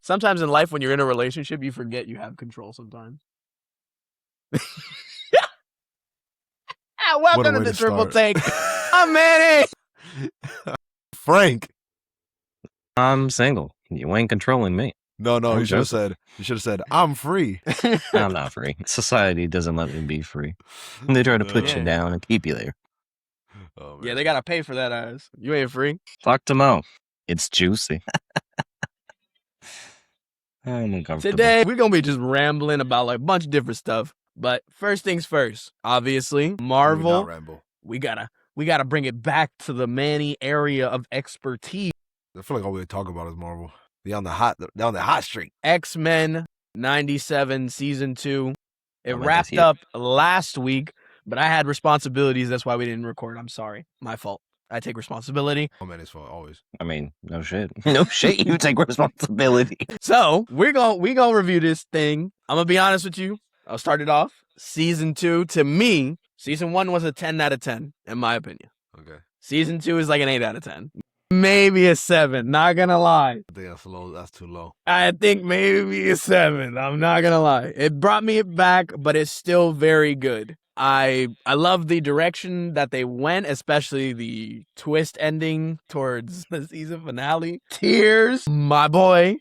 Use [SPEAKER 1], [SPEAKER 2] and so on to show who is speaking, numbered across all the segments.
[SPEAKER 1] Sometimes in life, when you're in a relationship, you forget you have control sometimes. Welcome to the Triple Take. I'm Manny.
[SPEAKER 2] Frank.
[SPEAKER 3] I'm single. You ain't controlling me.
[SPEAKER 2] No, you should have said, I'm free.
[SPEAKER 3] I'm not free. Society doesn't let me be free. They try to put you down and keep you there.
[SPEAKER 2] Oh,
[SPEAKER 1] yeah, they gotta pay for that ass. You ain't free.
[SPEAKER 3] Talk to Mo. It's juicy. I'm uncomfortable.
[SPEAKER 1] Today, we're gonna be just rambling about like a bunch of different stuff. But first things first, obviously, Marvel. We gotta bring it back to the Manny area of expertise.
[SPEAKER 2] I feel like all we talk about is Marvel. Down the hot streak.
[SPEAKER 1] X-Men 97 season 2. It wrapped up last week, but I had responsibilities. That's why we didn't record. I'm sorry. My fault. I take responsibility.
[SPEAKER 2] Oh man, it's fault always.
[SPEAKER 3] I mean, no shit. No shit, you take responsibility.
[SPEAKER 1] So we're gonna review this thing. I'm gonna be honest with you. I'll start it off. Season 2, to me, season 1 was a 10 out of 10, in my opinion.
[SPEAKER 2] Okay.
[SPEAKER 1] Season 2 is like an 8 out of 10. Maybe a 7, not gonna lie.
[SPEAKER 2] I think that's low. That's too low.
[SPEAKER 1] I think maybe a 7. I'm not gonna lie. It brought me back, but it's still very good. I love the direction that they went, especially the twist ending towards the season finale. Tears, my boy.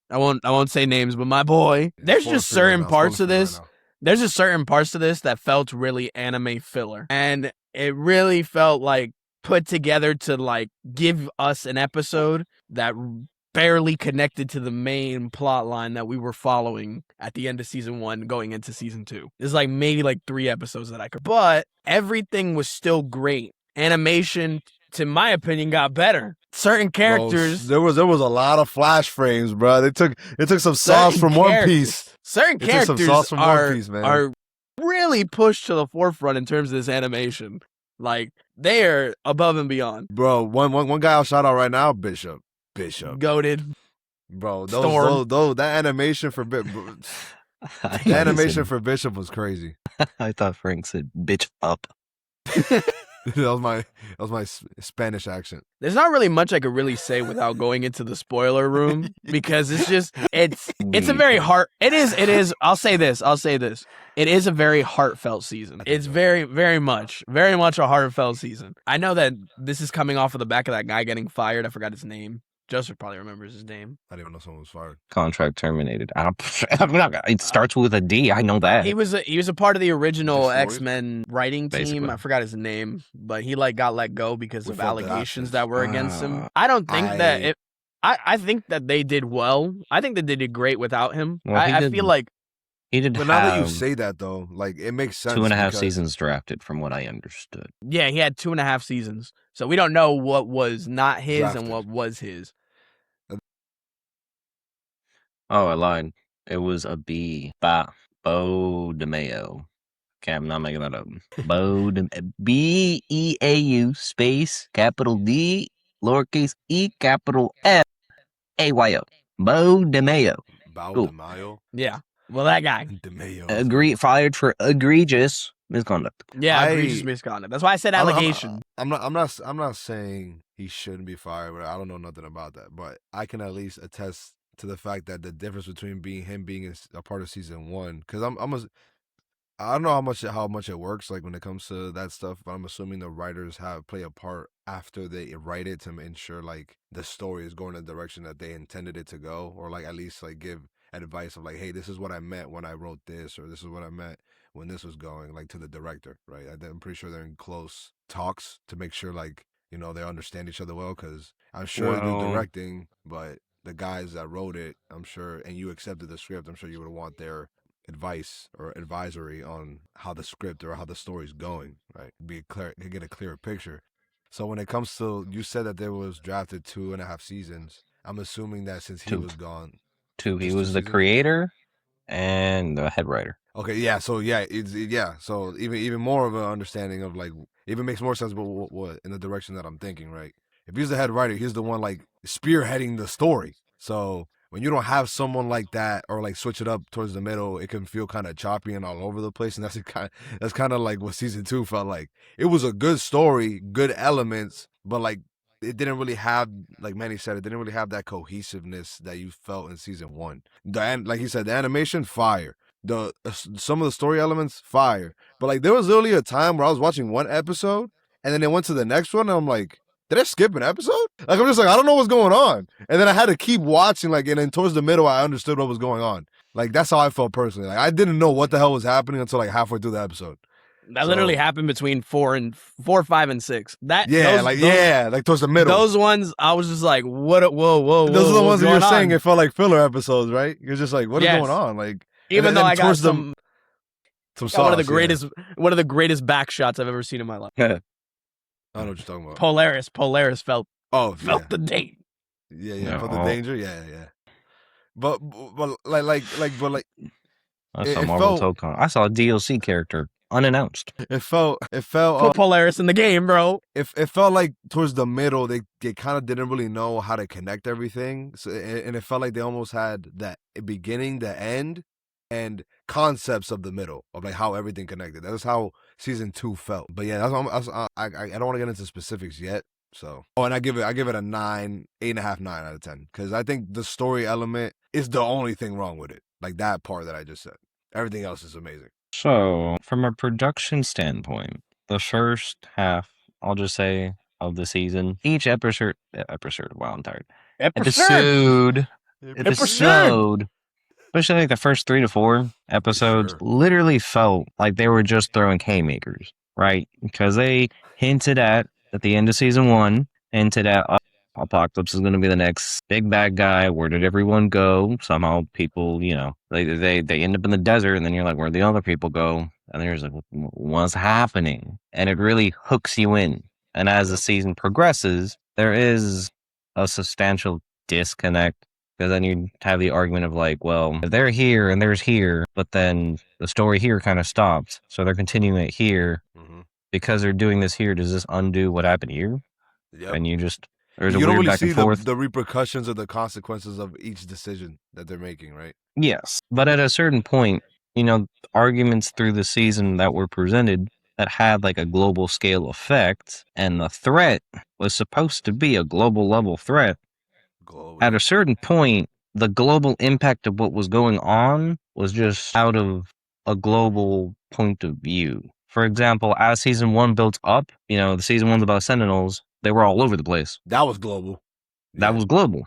[SPEAKER 1] I won't say names, but my boy. There's just certain parts of this. There's just certain parts of this that felt really anime filler, and it really felt like put together to like give us an episode that barely connected to the main plot line that we were following at the end of season 1 going into season 2. There's like maybe like 3 episodes that I could, but everything was still great. Animation, to my opinion, got better. Certain characters,
[SPEAKER 2] there was a lot of flash frames, bro. They took some sauce from One Piece.
[SPEAKER 1] Certain characters are really pushed to the forefront in terms of this animation. Like, they are above and beyond.
[SPEAKER 2] Bro, one guy I'll shout out right now, Bishop.
[SPEAKER 1] Goated.
[SPEAKER 2] Bro, that animation for for Bishop was crazy.
[SPEAKER 3] I thought Frank said bitch up.
[SPEAKER 2] that was my Spanish accent.
[SPEAKER 1] There's not really much I could really say without going into the spoiler room, because it's a very it is I'll say this. It is a very heartfelt season. It's very, very much a heartfelt season. I know that this is coming off of the back of that guy getting fired. I forgot his name. Joseph probably remembers his name.
[SPEAKER 2] I didn't even know someone was fired.
[SPEAKER 3] Contract terminated. It starts with a D. I know that.
[SPEAKER 1] He was a part of the original X-Men writing team. Basically. I forgot his name, but he got let go because of allegations that were against him. I don't think I think that they did well. I think that they did great without him.
[SPEAKER 3] Well,
[SPEAKER 1] I feel like
[SPEAKER 3] he did.
[SPEAKER 2] But now that you say that, though, like it makes sense.
[SPEAKER 3] 2.5 seasons drafted, from what I understood.
[SPEAKER 1] Yeah, he had 2.5 seasons, so we don't know what was not his drafted and what was his.
[SPEAKER 3] Oh, I lied. It was a B. Bo DeMayo. Okay, I'm not making that up. Beau space capital D lowercase e capital F AYO. Bo DeMayo.
[SPEAKER 2] DeMayo.
[SPEAKER 1] Yeah. Well, that guy.
[SPEAKER 2] DeMayo.
[SPEAKER 3] Fired for egregious misconduct.
[SPEAKER 1] Yeah, egregious misconduct. That's why I said allegation.
[SPEAKER 2] I'm not saying he shouldn't be fired, but I don't know nothing about that. But I can at least attest to the fact that the difference between him being a part of season 1, because I don't know how much it works like when it comes to that stuff, but I'm assuming the writers play a part after they write it to ensure like the story is going in the direction that they intended it to go, or like at least like give advice of like, hey, this is what I meant when I wrote this, or this is what I meant when this was going, like to the director, right? I'm pretty sure they're in close talks to make sure like, you know, they understand each other well, because I'm sure they're directing, but the guys that wrote it, I'm sure, and you accepted the script, I'm sure you would want their advice or advisory on how the script or how the story's going, right? Get a clearer picture. So when it comes to, you said that there was drafted 2.5 seasons. I'm assuming that since he was gone.
[SPEAKER 3] 2. He was the creator and the head writer.
[SPEAKER 2] Okay, yeah. So so even more of an understanding of like, even makes more sense. But what in the direction that I'm thinking, right? If he's the head writer, he's the one like spearheading the story. So when you don't have someone like that, or like switch it up towards the middle, it can feel kind of choppy and all over the place. And that's kind of like what season 2 felt like. It was a good story, good elements, but like it didn't really have, like Manny said, it didn't really have that cohesiveness that you felt in season 1. Like he said, the animation, fire. Some of the story elements, fire. But like there was literally a time where I was watching one episode and then it went to the next one and I'm like, did I skip an episode? Like I'm just like, I don't know what's going on. And then I had to keep watching, like, and then towards the middle I understood what was going on. Like that's how I felt personally. Like I didn't know what the hell was happening until like halfway through the episode.
[SPEAKER 1] That literally happened between 4, 5, and 6.
[SPEAKER 2] Like towards the middle.
[SPEAKER 1] Those ones, I was just like, what? Whoa!
[SPEAKER 2] Those are the ones that you're saying it felt like filler episodes, right? You're just like, what is going on? Like,
[SPEAKER 1] even though I got some
[SPEAKER 2] sauce,
[SPEAKER 1] one of the greatest back shots I've ever seen in my life.
[SPEAKER 2] I don't know what you're talking about.
[SPEAKER 1] Polaris felt the date.
[SPEAKER 2] Yeah, felt the danger. Yeah. But like.
[SPEAKER 3] I saw Marvel Tokon. I saw a DLC character unannounced.
[SPEAKER 2] It felt
[SPEAKER 1] put Polaris in the game, bro.
[SPEAKER 2] It felt like towards the middle they kind of didn't really know how to connect everything, so, and it felt like they almost had that beginning, the end, and concepts of the middle of like how everything connected. That's how season 2 felt. But yeah, I don't want to get into specifics yet. So and I give it a 8.5, 9 out of 10 because I think the story element is the only thing wrong with it. Like that part that I just said. Everything else is amazing.
[SPEAKER 3] So, from a production standpoint, the first half, I'll just say, of the season, each episode, wow, I'm tired. Episode, especially like the first 3 to 4 episodes, literally felt like they were just throwing haymakers, right? Because they hinted at the end of season 1, hinted at Apocalypse is going to be the next big bad guy. Where did everyone go? Somehow people, they end up in the desert, and then you're like, where'd the other people go? And there's like, what's happening? And it really hooks you in. And as the season progresses, there is a substantial disconnect, because then you have the argument of like, well, if they're here and there's here, but then the story here kind of stops, so they're continuing it here. Because they're doing this here, does this undo what happened here?
[SPEAKER 2] Yep.
[SPEAKER 3] And there's
[SPEAKER 2] you
[SPEAKER 3] a
[SPEAKER 2] don't
[SPEAKER 3] weird
[SPEAKER 2] really
[SPEAKER 3] back
[SPEAKER 2] see
[SPEAKER 3] and forth.
[SPEAKER 2] The repercussions or the consequences of each decision that they're making, right?
[SPEAKER 3] Yes. But at a certain point, arguments through the season that were presented that had like a global scale effect, and the threat was supposed to be a global level threat. Globally. At a certain point, the global impact of what was going on was just out of a global point of view. For example, as season 1 built up, the season 1's about Sentinels, they were all over the place.
[SPEAKER 2] That was global.
[SPEAKER 3] That was global.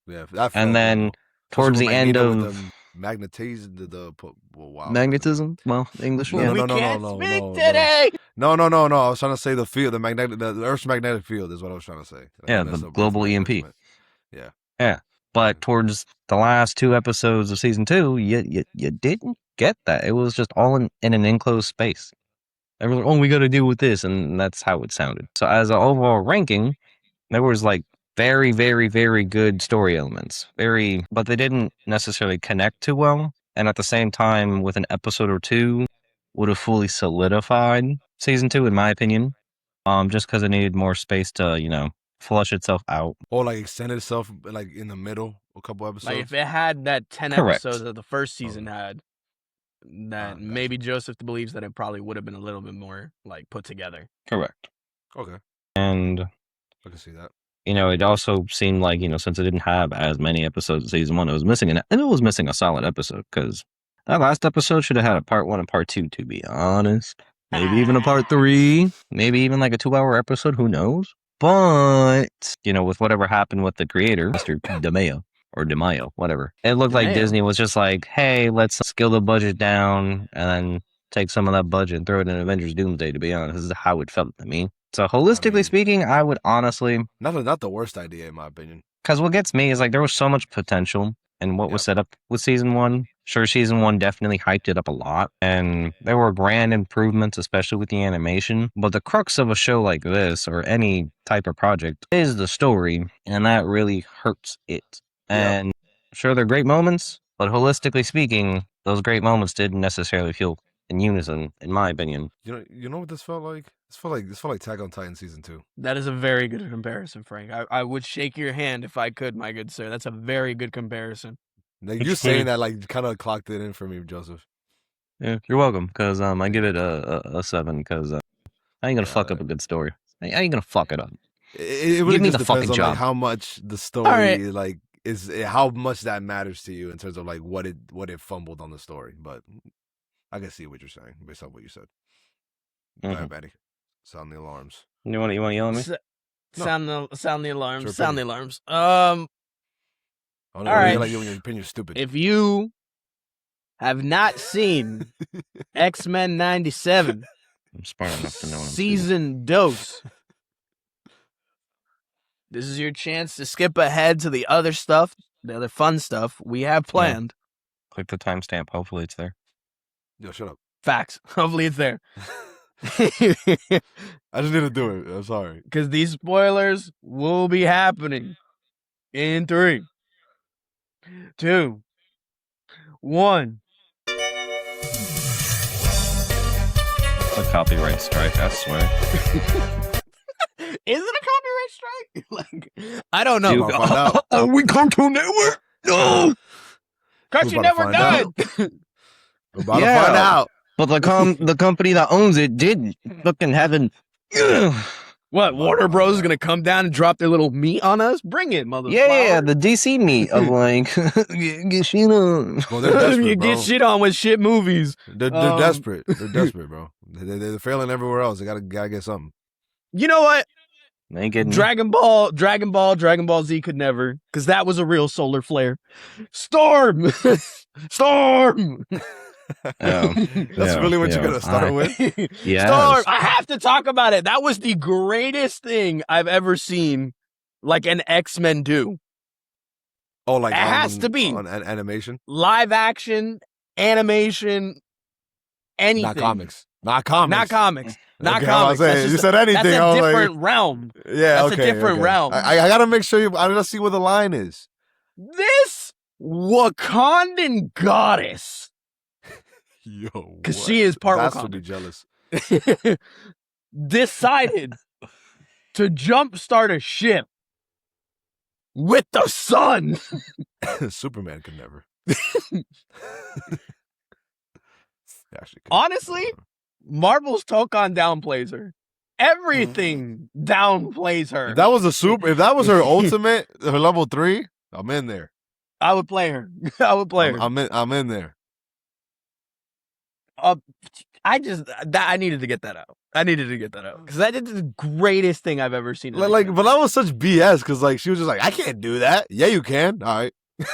[SPEAKER 2] Yeah.
[SPEAKER 3] And then towards the end of
[SPEAKER 2] magnetism,
[SPEAKER 3] magnetism? Well, English.
[SPEAKER 2] No,
[SPEAKER 1] we can't speak today.
[SPEAKER 2] No. I was trying to say the field, the Earth's magnetic field is what I was trying to say.
[SPEAKER 3] Yeah, the global EMP.
[SPEAKER 2] Yeah.
[SPEAKER 3] But towards the last 2 episodes of season 2, you didn't get that. It was just all in an enclosed space. Everyone's like, we got to deal with this, and that's how it sounded. So as an overall ranking, there was like very, very, very good story elements. But they didn't necessarily connect too well. And at the same time, with an episode or 2, would have fully solidified season 2, in my opinion. Just because it needed more space to, flush itself out.
[SPEAKER 2] Or like extend itself like in the middle, a couple episodes.
[SPEAKER 1] Like if it had that 10 episodes that the first season had, that maybe Joseph believes that it probably would have been a little bit more like put together.
[SPEAKER 3] Correct.
[SPEAKER 2] Okay.
[SPEAKER 3] And
[SPEAKER 2] I can see that.
[SPEAKER 3] It also seemed like, since it didn't have as many episodes of season 1, it was missing a solid episode, because that last episode should have had a part 1 and part 2, to be honest. Maybe even a part 3, maybe even like a 2-hour episode, who knows? But, with whatever happened with the creator, Mr. DeMaio, whatever. It looked like Disney was just like, hey, let's scale the budget down and then take some of that budget and throw it in Avengers Doomsday, to be honest. This is how it felt to me. So holistically speaking, I would honestly...
[SPEAKER 2] Not the worst idea, in my opinion.
[SPEAKER 3] Because what gets me is like there was so much potential in what was set up with season 1. Sure, season 1 definitely hyped it up a lot, and there were grand improvements, especially with the animation. But the crux of a show like this, or any type of project, is the story, and that really hurts it. And sure, they're great moments, but holistically speaking, those great moments didn't necessarily feel in unison, in my opinion.
[SPEAKER 2] You know what this felt like? This felt like Attack on Titan season 2.
[SPEAKER 1] That is a very good comparison, Frank. I would shake your hand if I could, my good sir. That's a very good comparison.
[SPEAKER 2] Now, you saying that like kind of clocked it in for me, Joseph.
[SPEAKER 3] Yeah, you're welcome. Because I give it a 7. Because I ain't gonna fuck up a good story. I ain't gonna fuck it up.
[SPEAKER 2] It really
[SPEAKER 3] Give me
[SPEAKER 2] just
[SPEAKER 3] the
[SPEAKER 2] depends
[SPEAKER 3] fucking
[SPEAKER 2] on
[SPEAKER 3] job.
[SPEAKER 2] like how much the story
[SPEAKER 1] right.
[SPEAKER 2] like is how much that matters to you in terms of like what it fumbled on the story. But I can see what you're saying based on what you said. Go ahead, Manny. Sound the alarms.
[SPEAKER 3] You want to yell at me?
[SPEAKER 1] Sound the alarms.
[SPEAKER 2] It's your
[SPEAKER 1] Sound the
[SPEAKER 2] opinion.
[SPEAKER 1] alarms.
[SPEAKER 2] Oh, no,
[SPEAKER 1] All right.
[SPEAKER 2] like you when your opinion's stupid.
[SPEAKER 1] If you have not seen X-Men 97
[SPEAKER 3] I'm smart enough to know what I'm
[SPEAKER 1] season dose, this is your chance to skip ahead to the other stuff, the other fun stuff we have planned.
[SPEAKER 3] Click the timestamp. Hopefully it's there.
[SPEAKER 2] Yo, shut up.
[SPEAKER 1] Facts. Hopefully it's there.
[SPEAKER 2] I just need to do it. I'm sorry.
[SPEAKER 1] Because these spoilers will be happening in 3, 2, 1.
[SPEAKER 3] It's a copyright strike, I swear.
[SPEAKER 1] Is it a copyright strike? Like, I don't know.
[SPEAKER 2] Dude, I'll find out.
[SPEAKER 1] Are we Cartoon Network? No. Cartoon
[SPEAKER 2] about to
[SPEAKER 1] Network
[SPEAKER 2] find
[SPEAKER 1] died.
[SPEAKER 2] We're about to find out.
[SPEAKER 3] But the company that owns it did fucking having.
[SPEAKER 1] What, Warner Bros. Is going to come down and drop their little meat on us? Bring it, motherfucker.
[SPEAKER 3] Yeah, the DC meat of like, get shit on.
[SPEAKER 2] Well, they're desperate,
[SPEAKER 1] You
[SPEAKER 2] bro.
[SPEAKER 1] get shit on with shit movies.
[SPEAKER 2] They're desperate. They're desperate, bro. They're failing everywhere else. They gotta get something.
[SPEAKER 1] You know what?
[SPEAKER 3] They ain't getting
[SPEAKER 1] Dragon Ball Z could never, because that was a real solar flare. Storm! Storm!
[SPEAKER 2] That's really what you're gonna start with.
[SPEAKER 3] Yeah.
[SPEAKER 1] Storm! I have to talk about it. That was the greatest thing I've ever seen, like an X-Men do.
[SPEAKER 2] Oh, like
[SPEAKER 1] it has to be
[SPEAKER 2] on animation,
[SPEAKER 1] live action, animation, anything.
[SPEAKER 2] not comics. Not comics.
[SPEAKER 1] Not
[SPEAKER 2] Okay,
[SPEAKER 1] comics.
[SPEAKER 2] You said anything.
[SPEAKER 1] That's a
[SPEAKER 2] I was
[SPEAKER 1] different realm.
[SPEAKER 2] Yeah,
[SPEAKER 1] That's a different realm.
[SPEAKER 2] I gotta make sure I gotta see where the line is.
[SPEAKER 1] This Wakandan goddess,
[SPEAKER 2] Yo,
[SPEAKER 1] because she is part
[SPEAKER 2] That's
[SPEAKER 1] Wakanda,
[SPEAKER 2] to be jealous.
[SPEAKER 1] decided to jumpstart a ship with the sun.
[SPEAKER 2] Superman could never.
[SPEAKER 1] Honestly, Marvel's Tokon downplays her. Everything downplays her.
[SPEAKER 2] If that was her ultimate, her level 3, I'm in there.
[SPEAKER 1] I would play her. I would play her.
[SPEAKER 2] I'm in there.
[SPEAKER 1] I needed to get that out. Because that is the greatest thing I've ever seen.
[SPEAKER 2] But that was such BS because like she was just like, I can't do that. Yeah, you can. All right. Like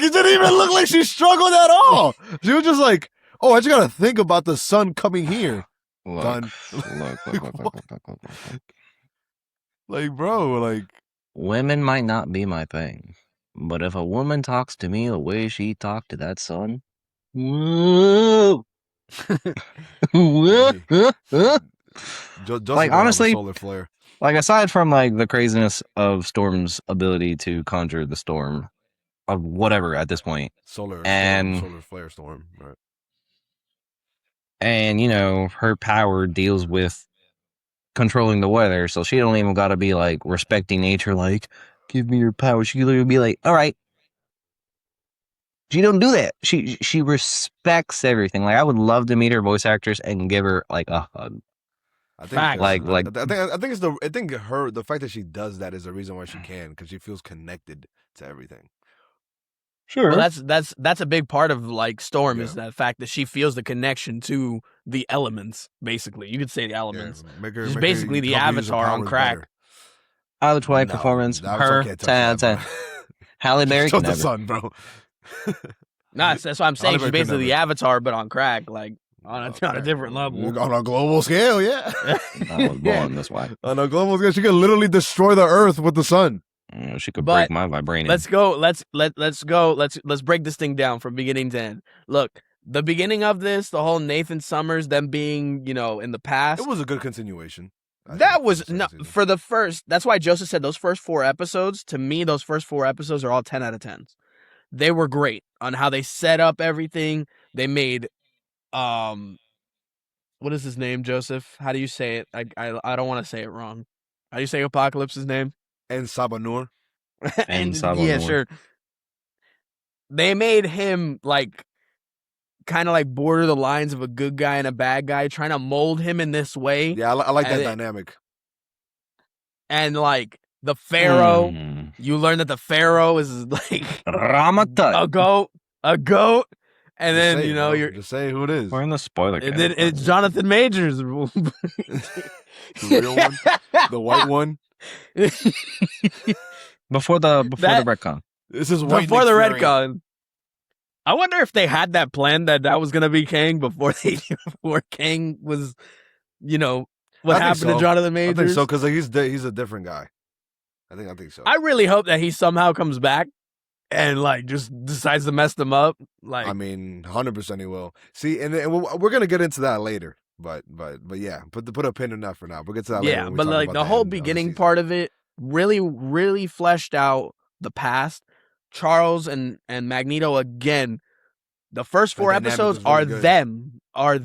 [SPEAKER 2] it didn't even look like she struggled at all. She was just like, oh, I just gotta think about the sun coming here. Done.
[SPEAKER 3] Look.
[SPEAKER 2] Like, bro, like
[SPEAKER 3] Women might not be my thing, but if a woman talks to me the way she talked to that son, whoa. Like honestly,
[SPEAKER 2] solar flare.
[SPEAKER 3] Like aside from like the craziness of Storm's ability to conjure the storm of whatever at this point,
[SPEAKER 2] solar flare storm, right?
[SPEAKER 3] And you know her power deals with controlling the weather, so she don't even got to be like respecting nature. Like, give me your power. She literally be like, all right. She don't do that. She respects everything. Like I would love to meet her voice actress and give her like a hug.
[SPEAKER 2] I think the fact that she does that is the reason why she can, because she feels connected to everything.
[SPEAKER 3] Sure.
[SPEAKER 1] Well, that's a big part of like Storm is that fact that she feels the connection to the elements. Basically, you could say the elements.
[SPEAKER 2] Yeah,
[SPEAKER 1] She's basically the Avatar on crack.
[SPEAKER 3] Other Twilight performance. Her 10/10. Halle Berry can
[SPEAKER 2] the sun, bro.
[SPEAKER 1] Nah, that's what I'm saying. She's basically the Avatar, but on crack, like on a different level.
[SPEAKER 2] On a global scale, yeah.
[SPEAKER 3] I was born this way.
[SPEAKER 2] On a global scale, she could literally destroy the Earth with the sun.
[SPEAKER 3] You know, she could break my vibranium.
[SPEAKER 1] Let's go. Let's break this thing down from beginning to end. Look, the beginning of this, the whole Nathan Summers, them being, in the past.
[SPEAKER 2] It was a good continuation.
[SPEAKER 1] That was no for the first. That's why Joseph said those first 4 episodes. To me, those first 4 episodes are all 10 out of 10s. They were great on how they set up everything. They made, what is his name, Joseph? How do you say it? I don't want to say it wrong. How do you say Apocalypse's name?
[SPEAKER 2] And Sabanur.
[SPEAKER 1] Yeah, sure. They made him like kind of like border the lines of a good guy and a bad guy, trying to mold him in this way.
[SPEAKER 2] Yeah, I like that dynamic.
[SPEAKER 1] and like the Pharaoh.
[SPEAKER 3] Hmm.
[SPEAKER 1] You learn that the Pharaoh is like
[SPEAKER 3] Ramatut.
[SPEAKER 1] a goat, and
[SPEAKER 2] Just
[SPEAKER 1] then
[SPEAKER 2] say
[SPEAKER 1] you
[SPEAKER 2] it,
[SPEAKER 1] know
[SPEAKER 2] bro. Just say who it is.
[SPEAKER 3] We're in the spoiler
[SPEAKER 1] and then
[SPEAKER 3] category.
[SPEAKER 1] it's Jonathan Majors.
[SPEAKER 2] The real one, the white one.
[SPEAKER 3] Before the
[SPEAKER 1] That-
[SPEAKER 3] retcon.
[SPEAKER 2] This is white
[SPEAKER 1] before
[SPEAKER 2] Nick
[SPEAKER 1] the
[SPEAKER 2] Fury.
[SPEAKER 1] retcon. I wonder if they had that plan that was gonna be Kang before Kang was, what happened to Jonathan Majors.
[SPEAKER 2] I think so because he's a different guy. I think so.
[SPEAKER 1] I really hope that he somehow comes back and like just decides to mess them up. Like,
[SPEAKER 2] I mean, 100% he will. See, and we're gonna get into that later. But yeah, put a pin in that for now. We'll get to that later.
[SPEAKER 1] yeah,
[SPEAKER 2] When we
[SPEAKER 1] but
[SPEAKER 2] talk
[SPEAKER 1] like
[SPEAKER 2] about
[SPEAKER 1] the whole
[SPEAKER 2] end of
[SPEAKER 1] beginning
[SPEAKER 2] season.
[SPEAKER 1] part of it really, really fleshed out the past. Charles and Magneto again. The first 4
[SPEAKER 2] dynamic
[SPEAKER 1] episodes
[SPEAKER 2] was really
[SPEAKER 1] are
[SPEAKER 2] good.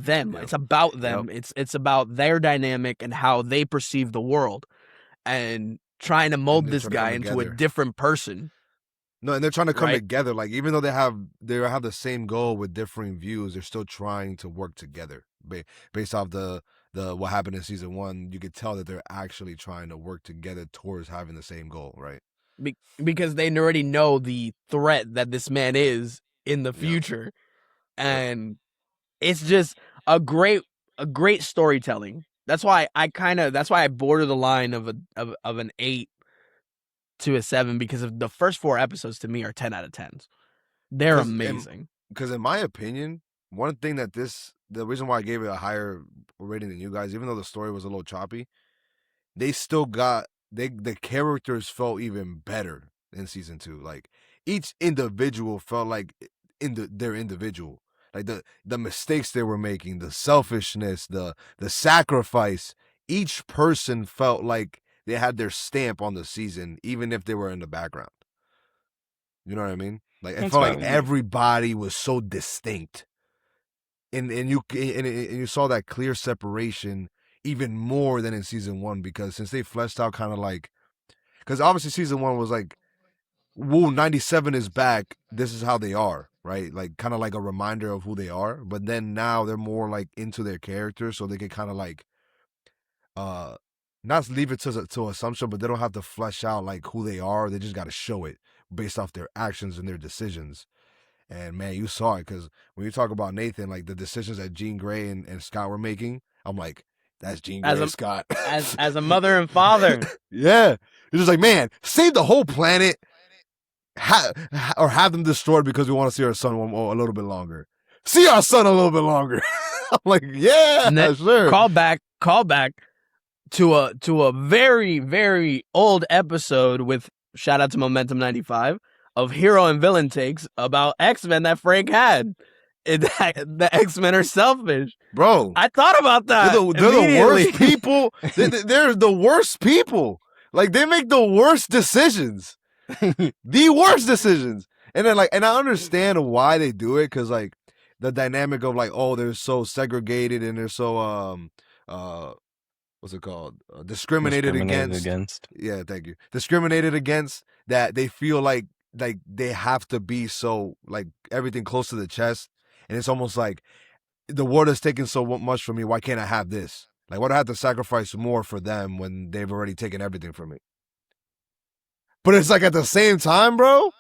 [SPEAKER 1] them.
[SPEAKER 2] Yep.
[SPEAKER 1] It's about them.
[SPEAKER 2] Yep.
[SPEAKER 1] It's about their dynamic and how they perceive the world, and trying to mold
[SPEAKER 2] they're
[SPEAKER 1] this
[SPEAKER 2] trying to
[SPEAKER 1] guy
[SPEAKER 2] come
[SPEAKER 1] into a
[SPEAKER 2] together.
[SPEAKER 1] different person.
[SPEAKER 2] No, and they're trying to come
[SPEAKER 1] Right.
[SPEAKER 2] together. Like even though they have the same goal with differing views, they're still trying to work together. Based off the what happened in season 1, you could tell that they're actually trying to work together towards having the same goal, right?
[SPEAKER 1] Because they already know the threat that this man is in the future, and it's just a great storytelling. That's why I border the line of an 8 to a 7, because of the first 4 episodes to me are 10 out of 10s. They're amazing.
[SPEAKER 2] Because in my opinion, one thing that the reason why I gave it a higher rating than you guys, even though the story was a little choppy, they still got the characters felt even better in season 2. Like each individual felt like their individual. Like the mistakes they were making, the selfishness, the sacrifice. Each person felt like they had their stamp on the season, even if they were in the background. You know what I mean? Like it
[SPEAKER 3] That's
[SPEAKER 2] felt like
[SPEAKER 3] valid.
[SPEAKER 2] everybody was so distinct, and you saw that clear separation even more than in season 1, because since they fleshed out kind of like, because obviously season 1 was like, Woo 97 is back. This is how they are, right? Like kind of like a reminder of who they are. But then now they're more like into their characters, so they can kind of like, not leave it to assumption, but they don't have to flesh out like who they are. They just got to show it based off their actions and their decisions. And man, you saw it, because when you talk about Nathan, like the decisions that Jean Grey and Scott were making, I'm like, that's Jean Grey and Scott.
[SPEAKER 1] As a mother and father.
[SPEAKER 2] Yeah. It's just like, man, save the whole planet, or have them destroyed because we want to see our son a little bit longer. See our son a little bit longer. I'm like, yeah, sure.
[SPEAKER 1] Call back to a very, very old episode with, shout out to Momentum 95, of Hero and Villain takes about X-Men that Frank had. The X-Men are selfish.
[SPEAKER 2] Bro,
[SPEAKER 1] I thought about that.
[SPEAKER 2] They're the worst people. They're the worst people. Like, they make the worst decisions. The worst decisions. And then, like, and I understand why they do it, because, like, the dynamic of, like, oh, they're so segregated and they're so, what's it called? Discriminated against. Yeah, thank you. Discriminated against, that they feel like they have to be so, like, everything close to the chest. And it's almost like, the world has taken so much from me. Why can't I have this? Like, why do I have to sacrifice more for them when they've already taken everything from me? But it's like, at the same time, bro,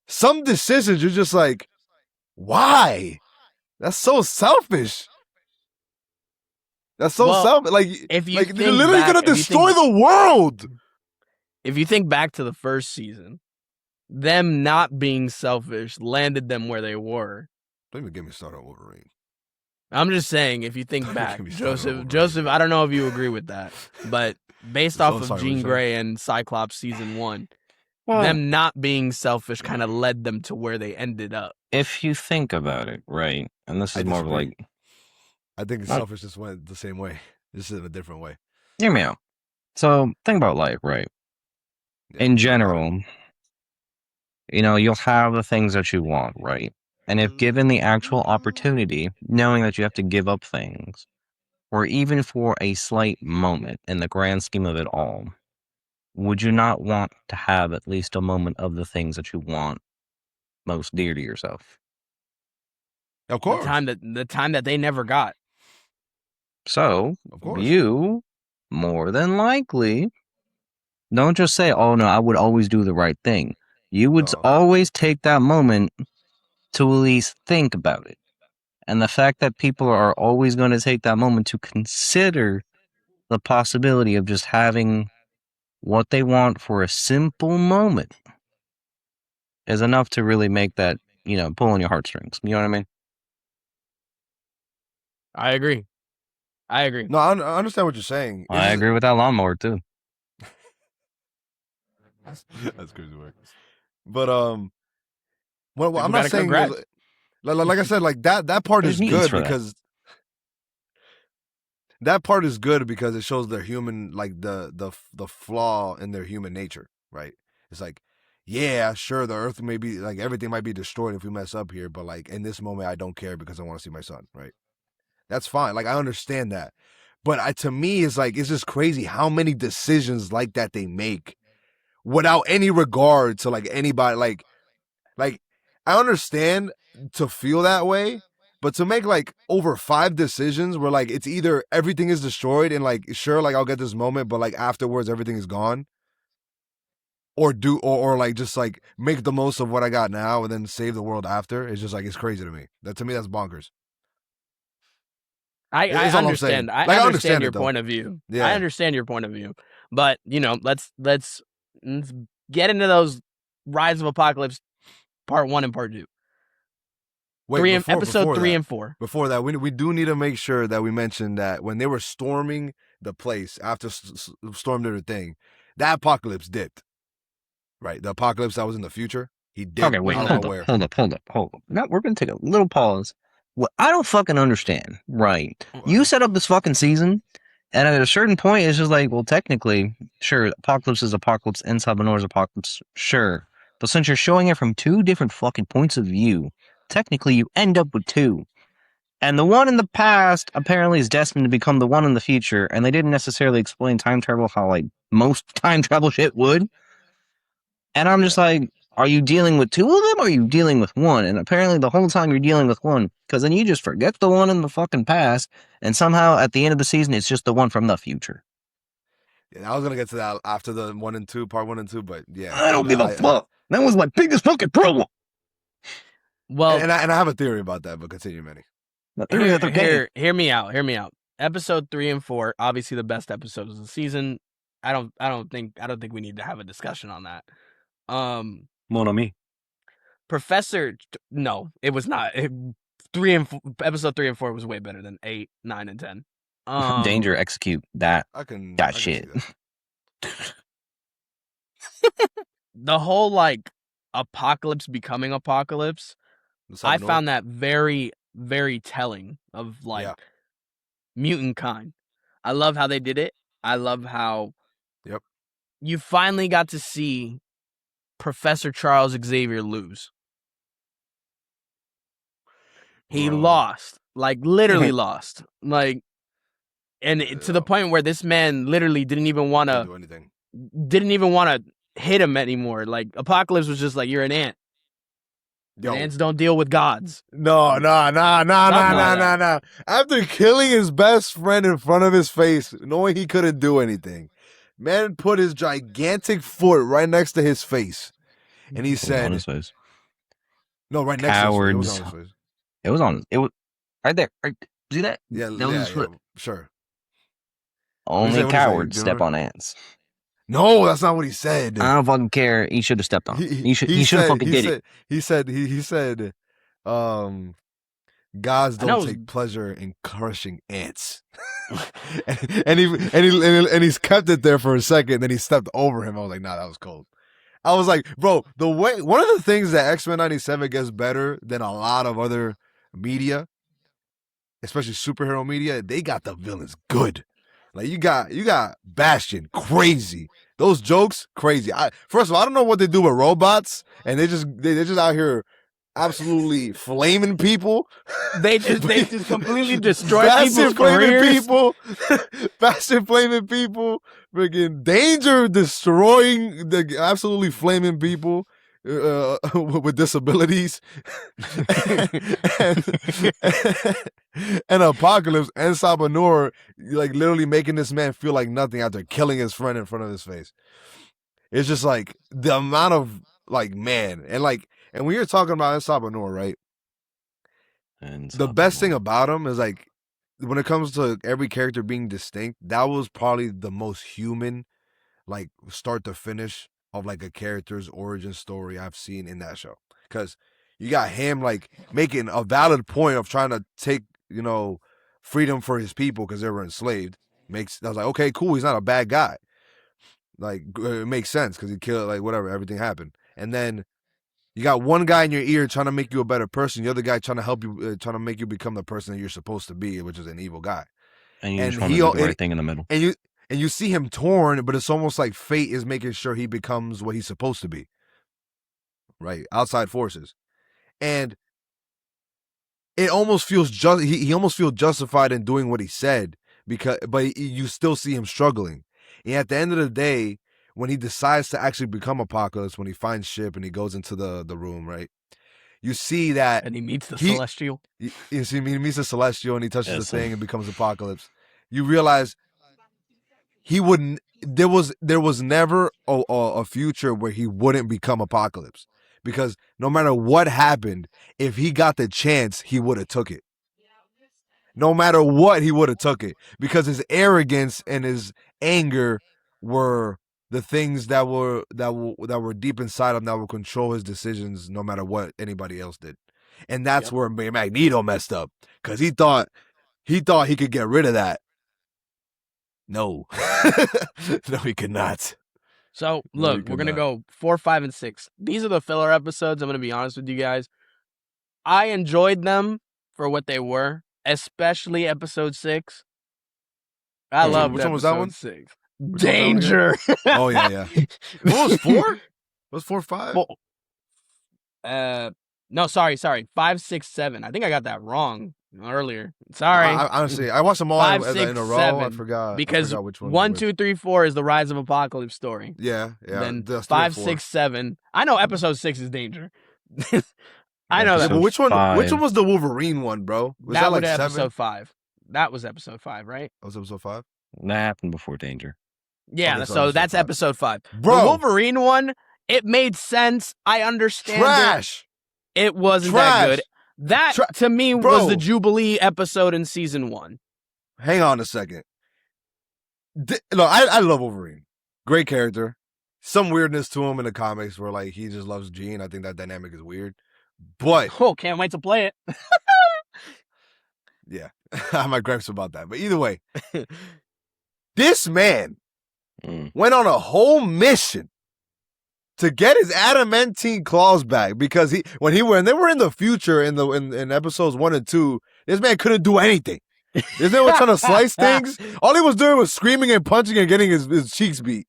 [SPEAKER 2] some decisions you're just like, why? That's so selfish. That's so selfish. Like,
[SPEAKER 1] if you
[SPEAKER 2] they're literally gonna destroy the world.
[SPEAKER 1] If you think back to the first season, them not being selfish landed them where they were.
[SPEAKER 2] Don't even get me started on Wolverine.
[SPEAKER 1] I'm just saying, if you think back, Joseph, I don't know if you agree with that, but based off of Jean Grey and Cyclops season 1, them not being selfish kind of led them to where they ended up.
[SPEAKER 3] If you think about it, right, and this is more of like,
[SPEAKER 2] I think selfishness went the same way. This is in a different way.
[SPEAKER 3] Hear me out. So think about life, right? Yeah, in general, you'll have the things that you want, right? And if given the actual opportunity, knowing that you have to give up things, or even for a slight moment in the grand scheme of it all, would you not want to have at least a moment of the things that you want most dear to yourself?
[SPEAKER 2] Of course.
[SPEAKER 1] The time that they never got.
[SPEAKER 3] So, you, more than likely, Don't just say, "Oh no, I would always do the right thing." You would always take that moment to at least think about it. And the fact that people are always going to take that moment to consider the possibility of just having what they want for a simple moment is enough to really make that, pull on your heartstrings. You know what I mean?
[SPEAKER 1] I agree.
[SPEAKER 2] No, I understand what you're saying.
[SPEAKER 3] I agree with that lawnmower too.
[SPEAKER 2] That's crazy work. But well, I'm not saying like I said, like that part is good because that part is good because it shows their human, like the flaw in their human nature, right? It's like, yeah, sure, the earth may be like everything might be destroyed if we mess up here, but like in this moment, I don't care because I want to see my son, right? That's fine. Like I understand that, but to me, it's like it's just crazy how many decisions like that they make without any regard to like anybody. Like I understand to feel that way. But to make like over 5 decisions where like it's either everything is destroyed and like sure like I'll get this moment but like afterwards everything is gone, or like just like make the most of what I got now and then save the world after, it's just like it's crazy to me. To me that's bonkers.
[SPEAKER 1] I understand. I understand your point of view.
[SPEAKER 2] Yeah.
[SPEAKER 1] I understand your point of view. But let's get into those Rise of Apocalypse part 1 and part 2.
[SPEAKER 2] Wait,
[SPEAKER 1] episode 3 and 4.
[SPEAKER 2] Before that, we do need to make sure that we mention that when they were storming the place after stormed everything, that Apocalypse dipped. Right, the Apocalypse that was in the future, he dipped.
[SPEAKER 3] Okay, wait, hold up. Now we're gonna take a little pause. What I don't fucking understand, right? You set up this fucking season, and at a certain point, it's just like, well, technically, sure, Apocalypse is Apocalypse, and Salvanor's Apocalypse, sure. But since you're showing it from 2 different fucking points of view, technically you end up with 2. And the one in the past apparently is destined to become the one in the future, and they didn't necessarily explain time travel how, like, most time travel shit would. And I'm just like, are you dealing with 2 of them, or are you dealing with 1? And apparently the whole time you're dealing with 1, because then you just forget the one in the fucking past, and somehow at the end of the season, it's just the one from the future.
[SPEAKER 2] Yeah, I was gonna get to that after the 1 and 2, part 1 and 2, but yeah.
[SPEAKER 3] I don't give a fuck. That was my biggest fucking problem.
[SPEAKER 2] Well, and I have a theory about that, but continue, Manny.
[SPEAKER 1] Hear me out. Episode 3 and 4, obviously the best episodes of the season. I don't think we need to have a discussion on that.
[SPEAKER 3] Mon ami.
[SPEAKER 1] No, it was not. Episode 3 and 4 was way better than 8, 9, and 10.
[SPEAKER 3] Danger, execute that.
[SPEAKER 2] I can
[SPEAKER 3] shit.
[SPEAKER 1] The whole like Apocalypse becoming Apocalypse, I found that very, very telling of like mutant kind. I love how they did it. I love how you finally got to see Professor Charles Xavier lose. He lost, like literally lost, like, and to the point where this man literally didn't even want to
[SPEAKER 2] do anything.
[SPEAKER 1] Didn't even want to hit him anymore. Like Apocalypse was just like, you're an ant. Ants don't deal with gods.
[SPEAKER 2] No. After killing his best friend in front of his face, knowing he couldn't do anything, man put his gigantic foot right next to his face. And he said,
[SPEAKER 3] on his face.
[SPEAKER 2] No, right
[SPEAKER 3] Cowards.
[SPEAKER 2] next to his face.
[SPEAKER 3] It was right there. See that?
[SPEAKER 2] Yeah,
[SPEAKER 3] that was his foot.
[SPEAKER 2] Sure.
[SPEAKER 3] Only cowards step on ants.
[SPEAKER 2] No, that's not what he said.
[SPEAKER 3] I don't fucking care. He should have stepped on. He should have fucking did it.
[SPEAKER 2] He said, gods don't take pleasure in crushing ants. and he's kept it there for a second. Then he stepped over him. I was like, nah, that was cold. I was like, bro, one of the things that X-Men 97 gets better than a lot of other media, especially superhero media, they got the villains good. Like you got Bastion, crazy. Those jokes, crazy. First of all, I don't know what they do with robots, and they just out here absolutely flaming people.
[SPEAKER 1] They just completely destroy people's careers.
[SPEAKER 2] Bastion flaming people. Freaking Danger destroying the absolutely flaming people with disabilities. and Apocalypse and Salvanor like literally making this man feel like nothing after killing his friend in front of his face. It's just like the amount of like man and when you're talking about Sabanor, right?
[SPEAKER 3] And
[SPEAKER 2] The best thing about him is like when it comes to every character being distinct, that was probably the most human, like start to finish of like a character's origin story I've seen in that show. Because you got him like making a valid point of trying to take, freedom for his people because they were enslaved. I was like, okay, cool. He's not a bad guy. Like it makes sense because he killed like whatever, everything happened. And then you got one guy in your ear trying to make you a better person. The other guy trying to help you, trying to make you become the person that you're supposed to be, which is an evil guy.
[SPEAKER 3] And you just want to do the right thing in the middle.
[SPEAKER 2] And you see him torn, but it's almost like fate is making sure he becomes what he's supposed to be. Right? Outside forces. And it almost feels he almost feels justified in doing what he said but you still see him struggling. And at the end of the day, when he decides to actually become Apocalypse, when he finds Ship and he goes into the room, right? You see that
[SPEAKER 1] and he meets the Celestial.
[SPEAKER 2] You see, he meets the Celestial and he touches the thing and becomes Apocalypse. You realize there was never a future where he wouldn't become Apocalypse, because no matter what happened, if he got the chance, he would have took it. No matter what, he would have took it, because his arrogance and his anger were the things that were deep inside him that would control his decisions, no matter what anybody else did. And that's where Magneto messed up, because he thought he could get rid of that. No, no, he could not.
[SPEAKER 1] So look, we're gonna go 4, 5, and 6. These are the filler episodes. I'm gonna be honest with you guys. I enjoyed them for what they were, especially episode 6. I love
[SPEAKER 2] which one was that one?
[SPEAKER 1] 6. Danger.
[SPEAKER 2] Oh yeah. What was 4? Was 4 5?
[SPEAKER 1] No, sorry. 5, 6, 7. I think I got that wrong earlier. Sorry.
[SPEAKER 2] Honestly, I watched them all
[SPEAKER 1] 5,
[SPEAKER 2] in
[SPEAKER 1] 6,
[SPEAKER 2] a row.
[SPEAKER 1] 7,
[SPEAKER 2] I forgot
[SPEAKER 1] because
[SPEAKER 2] which one.
[SPEAKER 1] 1, 2, 3, 4 is the Rise of Apocalypse story.
[SPEAKER 2] Yeah.
[SPEAKER 1] Then 5, 6, 7. I know episode 6 is Danger. I know that.
[SPEAKER 2] But which one was the Wolverine one, bro? Was that like
[SPEAKER 1] episode 5? That was episode 5, right?
[SPEAKER 2] That was episode 5?
[SPEAKER 3] That happened before Danger.
[SPEAKER 1] Yeah,
[SPEAKER 2] Okay,
[SPEAKER 1] so that's episode 5.
[SPEAKER 2] Bro.
[SPEAKER 1] The Wolverine one, it made sense. I understand.
[SPEAKER 2] Trash.
[SPEAKER 1] It wasn't that good. That, to me, was the Jubilee episode in season 1.
[SPEAKER 2] Hang on a second. Look, I love Wolverine. Great character. Some weirdness to him in the comics where like he just loves Jean. I think that dynamic is weird. But
[SPEAKER 1] can't wait to play it.
[SPEAKER 2] Yeah. I have my gripes about that. But either way, this man went on a whole mission to get his adamantine claws back, because when they were in the future in episodes 1 and 2, this man couldn't do anything. This man was trying to slice things. All he was doing was screaming and punching and getting his cheeks beat.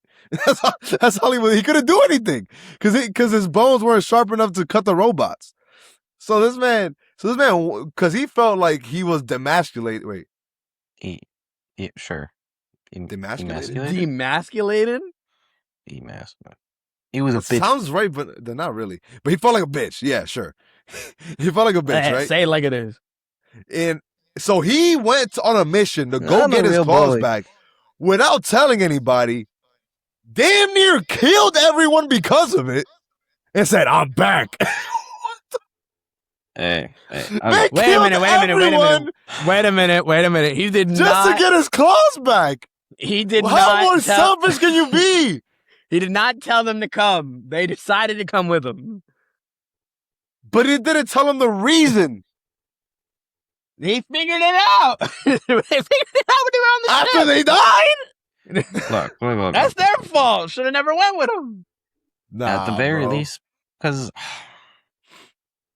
[SPEAKER 2] That's all he was. He couldn't do anything because his bones weren't sharp enough to cut the robots. So this man, because he felt like he was demasculated. Wait.
[SPEAKER 3] Yeah, sure.
[SPEAKER 2] Demasculated?
[SPEAKER 1] Demasculated?
[SPEAKER 3] Emasculated. He was a bitch.
[SPEAKER 2] Sounds right, but they're not really. But he felt like a bitch. Yeah, sure. He felt like a bitch, right?
[SPEAKER 1] Say it like it is.
[SPEAKER 2] And so he went on a mission to go get his claws back without telling anybody. Damn near killed everyone because of it. And said, "I'm back."
[SPEAKER 3] Hey,
[SPEAKER 1] wait a minute. He did not.
[SPEAKER 2] Just to get his claws back.
[SPEAKER 1] He did not.
[SPEAKER 2] How more selfish can you be?
[SPEAKER 1] He did not tell them to come. They decided to come with him.
[SPEAKER 2] But he didn't tell them the reason.
[SPEAKER 1] He figured it out. They figured it out when they were on the ship.
[SPEAKER 2] After they died?
[SPEAKER 3] Look.
[SPEAKER 1] That's their fault. Should have never went with him.
[SPEAKER 2] Nah,
[SPEAKER 3] at the very least, because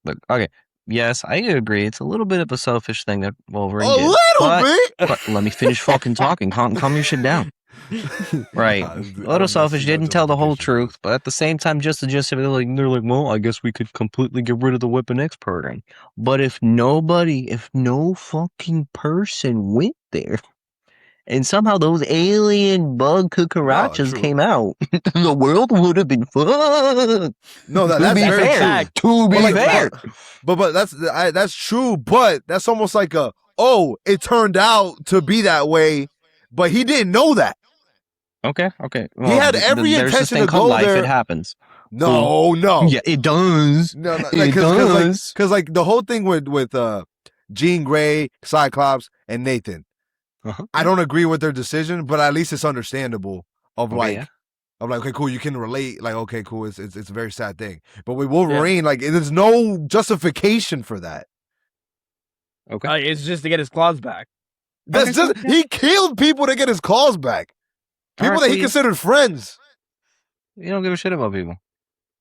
[SPEAKER 3] look, okay, yes, I agree. It's a little bit of a selfish thing that Wolverine did.
[SPEAKER 2] A little bit.
[SPEAKER 3] But let me finish fucking talking. Calm your shit down. Right, a little selfish. Didn't tell the whole truth, but at the same time, just to justify, they're like, well, I guess we could completely get rid of the Weapon X program. But if no fucking person went there, and somehow those alien bug cucarachas came out, the world would have been fucked.
[SPEAKER 2] No, that's very fair.
[SPEAKER 3] To be fair.
[SPEAKER 2] But that's true. But that's almost like it turned out to be that way, but he didn't know that.
[SPEAKER 3] Okay. Well,
[SPEAKER 2] He had every
[SPEAKER 3] there's this
[SPEAKER 2] intention
[SPEAKER 3] thing
[SPEAKER 2] to
[SPEAKER 3] called
[SPEAKER 2] go
[SPEAKER 3] life.
[SPEAKER 2] there.
[SPEAKER 3] It happens.
[SPEAKER 2] No.
[SPEAKER 3] Yeah, it does.
[SPEAKER 2] No,
[SPEAKER 3] It does.
[SPEAKER 2] because like the whole thing with Jean Grey, Cyclops, and Nathan, I don't agree with their decision, but at least it's understandable.
[SPEAKER 3] Okay,
[SPEAKER 2] Okay, cool, you can relate. Like, okay, cool, it's a very sad thing. But with Wolverine, like, there's no justification for that.
[SPEAKER 3] Okay.
[SPEAKER 1] It's just to get his claws back.
[SPEAKER 2] That's just he killed people to get his claws back. People
[SPEAKER 3] Alright,
[SPEAKER 2] that he
[SPEAKER 3] please.
[SPEAKER 2] considered friends.
[SPEAKER 3] You don't give a shit about people.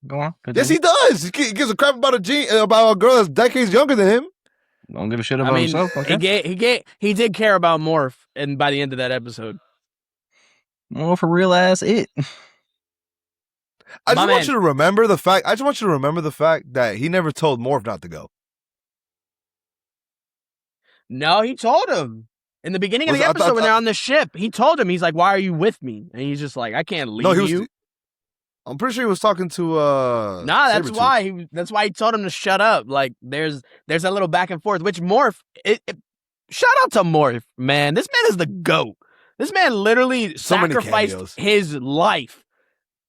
[SPEAKER 3] Go on.
[SPEAKER 2] Yes,
[SPEAKER 3] Continue.
[SPEAKER 2] he does. He gives a crap about a girl that's decades younger than him.
[SPEAKER 3] Don't give a shit about himself. Okay.
[SPEAKER 1] He did care about Morph, and by the end of that episode,
[SPEAKER 3] Well, for real ass it.
[SPEAKER 2] I just want you to remember the fact that he never told Morph not to go.
[SPEAKER 1] no, he told him in the beginning of the episode when they're on the ship. He told him, he's like, "Why are you with me?" And he's just like, "I can't leave you."
[SPEAKER 2] I'm pretty sure he was talking to
[SPEAKER 1] Nah, that's why. That's why he told him to shut up. Like, there's a little back and forth. Which Morph, shout out to Morph, man. This man is the GOAT. This man literally sacrificed his life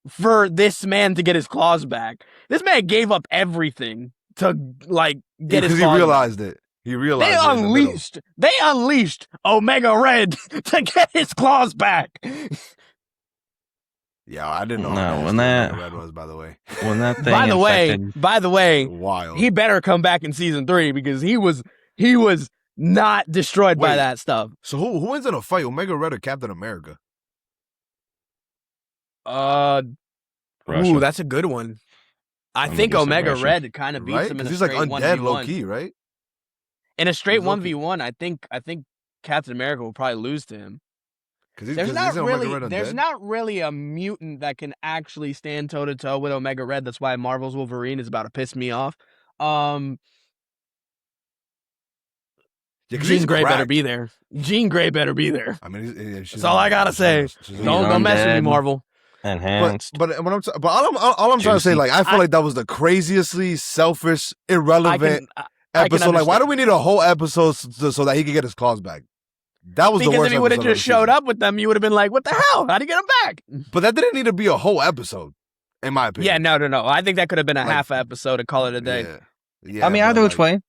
[SPEAKER 1] for this man to get his claws back. This man gave up everything to like get his claws
[SPEAKER 2] because he realized it. He realized
[SPEAKER 1] they unleashed Omega Red to get his claws back.
[SPEAKER 2] Yeah, I didn't know
[SPEAKER 3] No,
[SPEAKER 2] how
[SPEAKER 3] when that
[SPEAKER 2] Red was, by the way.
[SPEAKER 3] When that thing
[SPEAKER 1] by the way,
[SPEAKER 2] wild.
[SPEAKER 1] He better come back in season 3 because he was not destroyed by that stuff.
[SPEAKER 2] So who wins in a fight, Omega Red or Captain America?
[SPEAKER 3] Russia.
[SPEAKER 1] Ooh, that's a good one. I think Omega Red kind of beats him in a straight 1v1.
[SPEAKER 2] He's like undead low key, right?
[SPEAKER 1] In a straight 1v1, I think Captain America will probably lose to him. There's not really a mutant that can actually stand toe to toe with Omega Red. That's why Marvel's Wolverine is about to piss me off. Jean Grey better be there. Jean Grey better be there.
[SPEAKER 2] I mean,
[SPEAKER 1] that's all I gotta say. Don't mess with me, Marvel.
[SPEAKER 3] Enhanced.
[SPEAKER 2] But all I'm trying to say, like, I feel like that was the craziestly selfish, irrelevant episode. Like, why do we need a whole episode so that he could get his claws back? That was the worst.
[SPEAKER 1] Because if he would have just showed up with them, you would have been like, "What the hell? How'd he get him back?"
[SPEAKER 2] But that didn't need to be a whole episode, in my opinion.
[SPEAKER 1] Yeah, no. I think that could have been a half episode and call it a day.
[SPEAKER 2] Yeah.
[SPEAKER 3] I mean, either which way.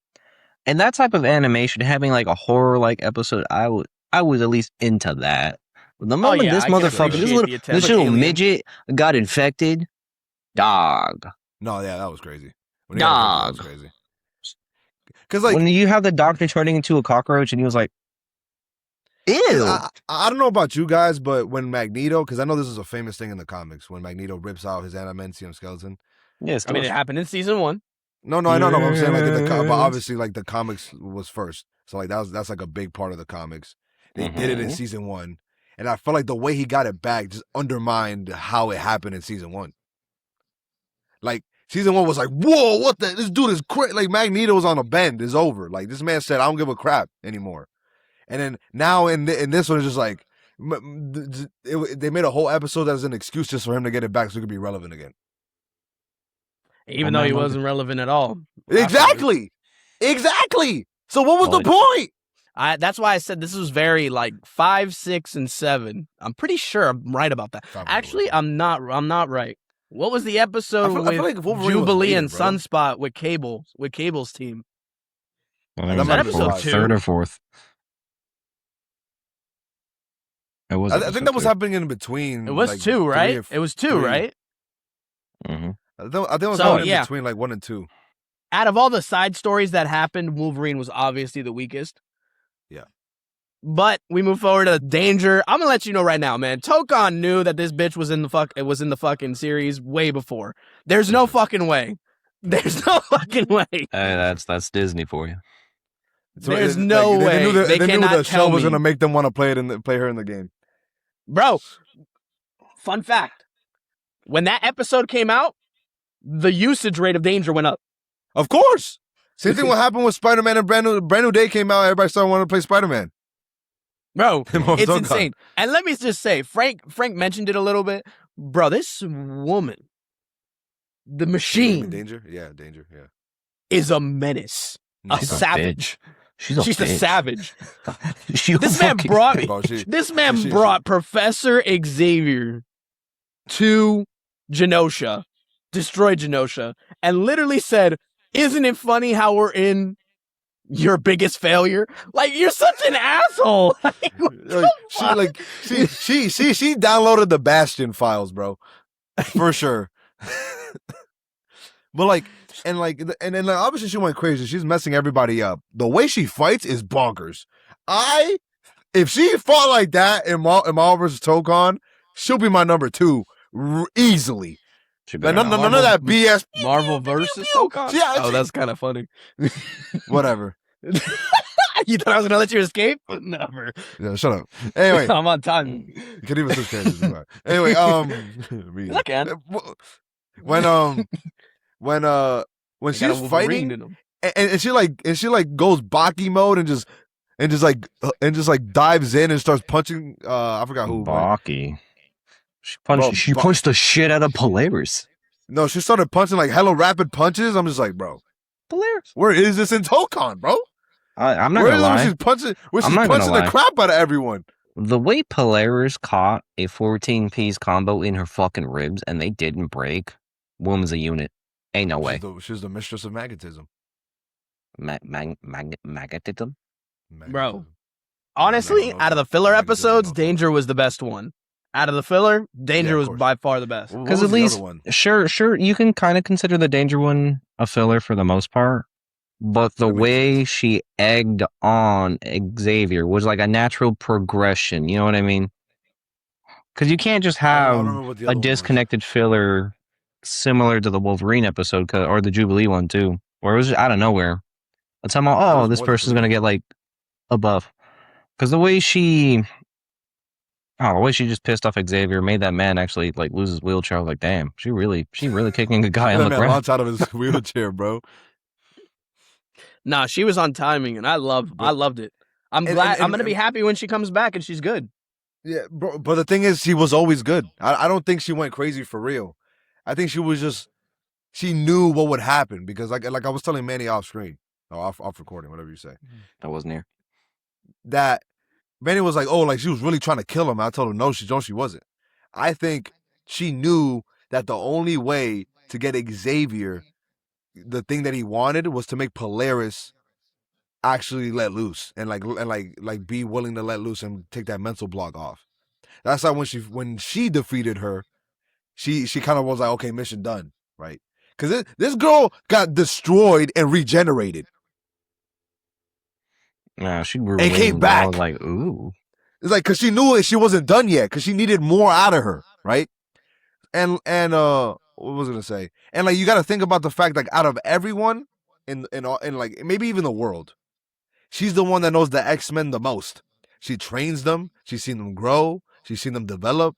[SPEAKER 3] And that type of animation, having like a horror like episode, I was at least into that. The moment this motherfucker, this little midget got infected, dog.
[SPEAKER 2] No, yeah, that was crazy.
[SPEAKER 3] Dog.
[SPEAKER 2] That was crazy. Because like
[SPEAKER 3] when you have the doctor turning into a cockroach, and he was like, "Ew."
[SPEAKER 2] I don't know about you guys, but when Magneto, because I know this is a famous thing in the comics, when Magneto rips out his adamantium skeleton.
[SPEAKER 3] Yes,
[SPEAKER 1] I mean, it happened in season 1.
[SPEAKER 2] No, I know. I'm saying like but obviously like the comics was first, so like that's like a big part of the comics. They did it in season 1, and I felt like the way he got it back just undermined how it happened in season 1. Like season 1 was like, whoa, what the? This dude is crazy. Like Magneto was on a bend. It's over. Like this man said, I don't give a crap anymore. And then now in this one, it's just like they made a whole episode as an excuse just for him to get it back so he could be relevant again.
[SPEAKER 1] Even though he wasn't relevant at all.
[SPEAKER 2] Exactly. So what was the point?
[SPEAKER 1] That's why I said this was very like 5, 6, and 7. I'm pretty sure I'm right about that. Actually, I'm not right. What was the episode with like Jubilee and Sunspot with Cable's team?
[SPEAKER 3] Was that episode 2? 3rd or 4th. It was.
[SPEAKER 2] I think that was happening in between.
[SPEAKER 1] It was like 2, right? It was 2, right?
[SPEAKER 3] Mm-hmm.
[SPEAKER 2] I think it was happening in between like 1 and 2.
[SPEAKER 1] Out of all the side stories that happened, Wolverine was obviously the weakest.
[SPEAKER 2] Yeah.
[SPEAKER 1] But we move forward to Danger. I'm gonna let you know right now, man. Tokon knew that this bitch was in the fucking series way before. There's no fucking way. There's no fucking way.
[SPEAKER 3] Hey, that's Disney for you.
[SPEAKER 1] There's no way.
[SPEAKER 2] They knew the show was
[SPEAKER 1] going
[SPEAKER 2] to make them want to play her in the game.
[SPEAKER 1] Bro, fun fact. When that episode came out, the usage rate of Danger went up.
[SPEAKER 2] Of course. Same thing what happened with Spider-Man and Brand New Day came out. Everybody started wanting to play Spider-Man.
[SPEAKER 1] Bro, it's insane. And let me just say, Frank mentioned it a little bit. Bro, this woman, the machine.
[SPEAKER 2] Danger? Yeah, Danger, yeah.
[SPEAKER 1] Is a menace. A savage.
[SPEAKER 3] She's a bitch.
[SPEAKER 1] savage.
[SPEAKER 3] This
[SPEAKER 1] man brought me.
[SPEAKER 2] Bro,
[SPEAKER 1] This man brought Professor Xavier to Genosha, destroyed Genosha, and literally said, "Isn't it funny how we're in your biggest failure? Like, you're such an asshole."
[SPEAKER 2] She downloaded the Bastion files, bro, for sure. But and then obviously she went crazy. She's messing everybody up. The way she fights is bonkers. If she fought like that in Maul versus Tokon, she'll be my number 2 easily. None of that BS.
[SPEAKER 1] Marvel versus Tokon?
[SPEAKER 2] Yeah,
[SPEAKER 1] that's kind of funny.
[SPEAKER 2] Whatever.
[SPEAKER 1] You thought I was gonna let you escape? Never.
[SPEAKER 2] Yeah, shut up. Anyway,
[SPEAKER 1] I'm on time.
[SPEAKER 2] You can even switch characters. Anyway,
[SPEAKER 1] I can.
[SPEAKER 2] When she's fighting and she goes Baki mode and just dives in and starts punching. I forgot who.
[SPEAKER 3] Baki. She punched the shit out of Polaris.
[SPEAKER 2] No, she started punching like hella rapid punches. I'm just like, bro,
[SPEAKER 3] Polaris.
[SPEAKER 2] where is this in Tokon, bro?
[SPEAKER 3] I'm not gonna lie.
[SPEAKER 2] She's punching the crap out of everyone.
[SPEAKER 3] The way Polaris caught a 14-piece combo in her fucking ribs and they didn't break, Woman's a unit. Ain't no way.
[SPEAKER 2] She's the mistress of magnetism.
[SPEAKER 3] Magnetism?
[SPEAKER 1] Bro, honestly, out of the filler episodes, Danger was the best one. Out of the filler, Danger was by far the best.
[SPEAKER 3] Because at least, sure, you can kind of consider the Danger one a filler for the most part. But the way she egged on Xavier was like a natural progression. You know what I mean? Because you can't just have a disconnected filler similar to the Wolverine episode or the Jubilee one too, where it was just out of nowhere. That's how this person's gonna get like a buff. Because the way she just pissed off Xavier, made that man actually like lose his wheelchair. I was like, damn, she really kicking a guy on the ground.
[SPEAKER 2] Launch out of his wheelchair, bro.
[SPEAKER 1] Nah, she was on timing, and I loved it. I'm glad. I'm gonna be happy when she comes back and she's good.
[SPEAKER 2] Yeah, bro. But the thing is, she was always good. I don't think she went crazy for real. I think she knew what would happen because like I was telling Manny off screen, off recording, whatever you say.
[SPEAKER 3] I wasn't here.
[SPEAKER 2] That Manny was like, oh, like she was really trying to kill him. I told him no, she wasn't. I think she knew that the only way to get Xavier the thing that he wanted was to make Polaris actually let loose and be willing to let loose and take that mental block off. That's why when she defeated her, she kind of was like, okay, mission done, right? Because this girl got destroyed and regenerated.
[SPEAKER 3] Yeah, she grew
[SPEAKER 2] and came back.
[SPEAKER 3] I was like, ooh.
[SPEAKER 2] It's like because she knew she wasn't done yet because she needed more out of her, right? And what was I gonna say? And like you got to think about the fact like out of everyone in like maybe even the world, she's the one that knows the X-Men the most. She trains them. She's seen them grow. She's seen them develop.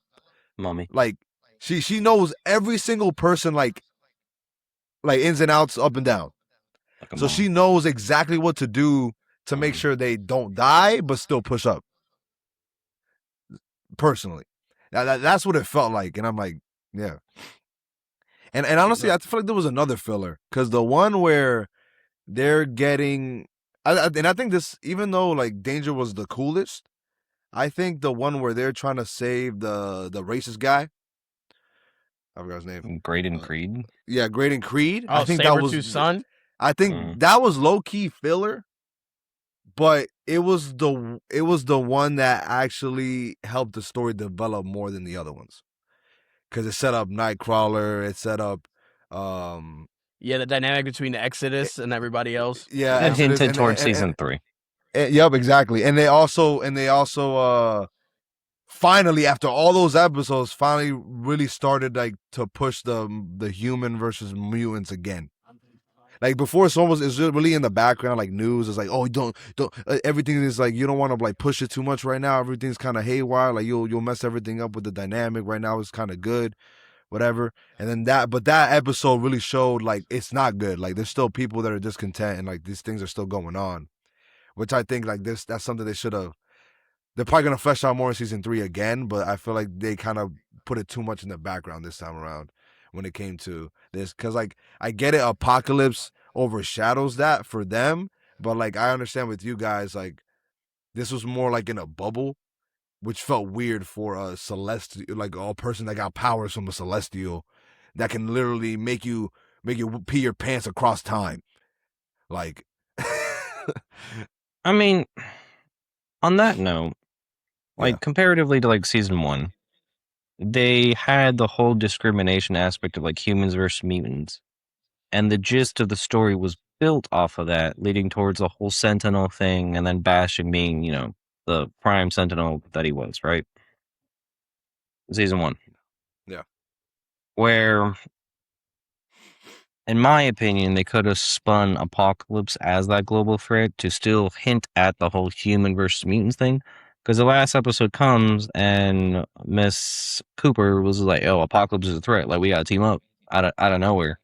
[SPEAKER 3] Mommy.
[SPEAKER 2] Like she knows every single person like ins and outs, up and down. Like so she knows exactly what to do to make sure they don't die but still push up. Personally, that's what it felt like, and I'm like, yeah. And honestly, I feel like there was another filler because the one where they're getting, and I think this, even though like Danger was the coolest, I think the one where they're trying to save the racist guy, I forgot his name,
[SPEAKER 3] Graydon Creed.
[SPEAKER 2] Yeah, Graydon Creed.
[SPEAKER 1] Oh, I think that was son.
[SPEAKER 2] I think that was low key filler, but it was the one that actually helped the story develop more than the other ones. Because it set up Nightcrawler, it set up
[SPEAKER 1] the dynamic between the Exodus and everybody else.
[SPEAKER 2] Yeah,
[SPEAKER 3] it hinted towards season 3.
[SPEAKER 2] Yep, exactly. And they also finally, after all those episodes, finally really started like to push the human versus mutants again. Like before, it's really in the background, like news. It's like, oh, don't. Everything is like you don't want to like push it too much right now. Everything's kind of haywire. Like you'll mess everything up with the dynamic right now. It's kind of good, whatever. And then that episode really showed like it's not good. Like there's still people that are discontent, and like these things are still going on, which I think like that's something they should have. They're probably gonna flesh out more in season 3 again, but I feel like they kind of put it too much in the background this time around when it came to this. Because like I get it, Apocalypse overshadows that for them, But like I understand with you guys, like this was more like in a bubble, which felt weird for a celestial, like a person that got powers from a celestial that can literally make you pee your pants across time. Like,
[SPEAKER 3] I mean, on that note, like
[SPEAKER 2] Yeah.
[SPEAKER 3] comparatively to like season 1, they had the whole discrimination aspect of like humans versus mutants. And the gist of the story was built off of that, leading towards the whole Sentinel thing and then Bastion being, the prime Sentinel that he was, right? Season 1.
[SPEAKER 2] Yeah.
[SPEAKER 3] Where, in my opinion, they could have spun Apocalypse as that global threat to still hint at the whole human versus mutants thing. Because the last episode comes and Miss Cooper was like, "Oh, Apocalypse is a threat. Like, we gotta team up." Out of nowhere.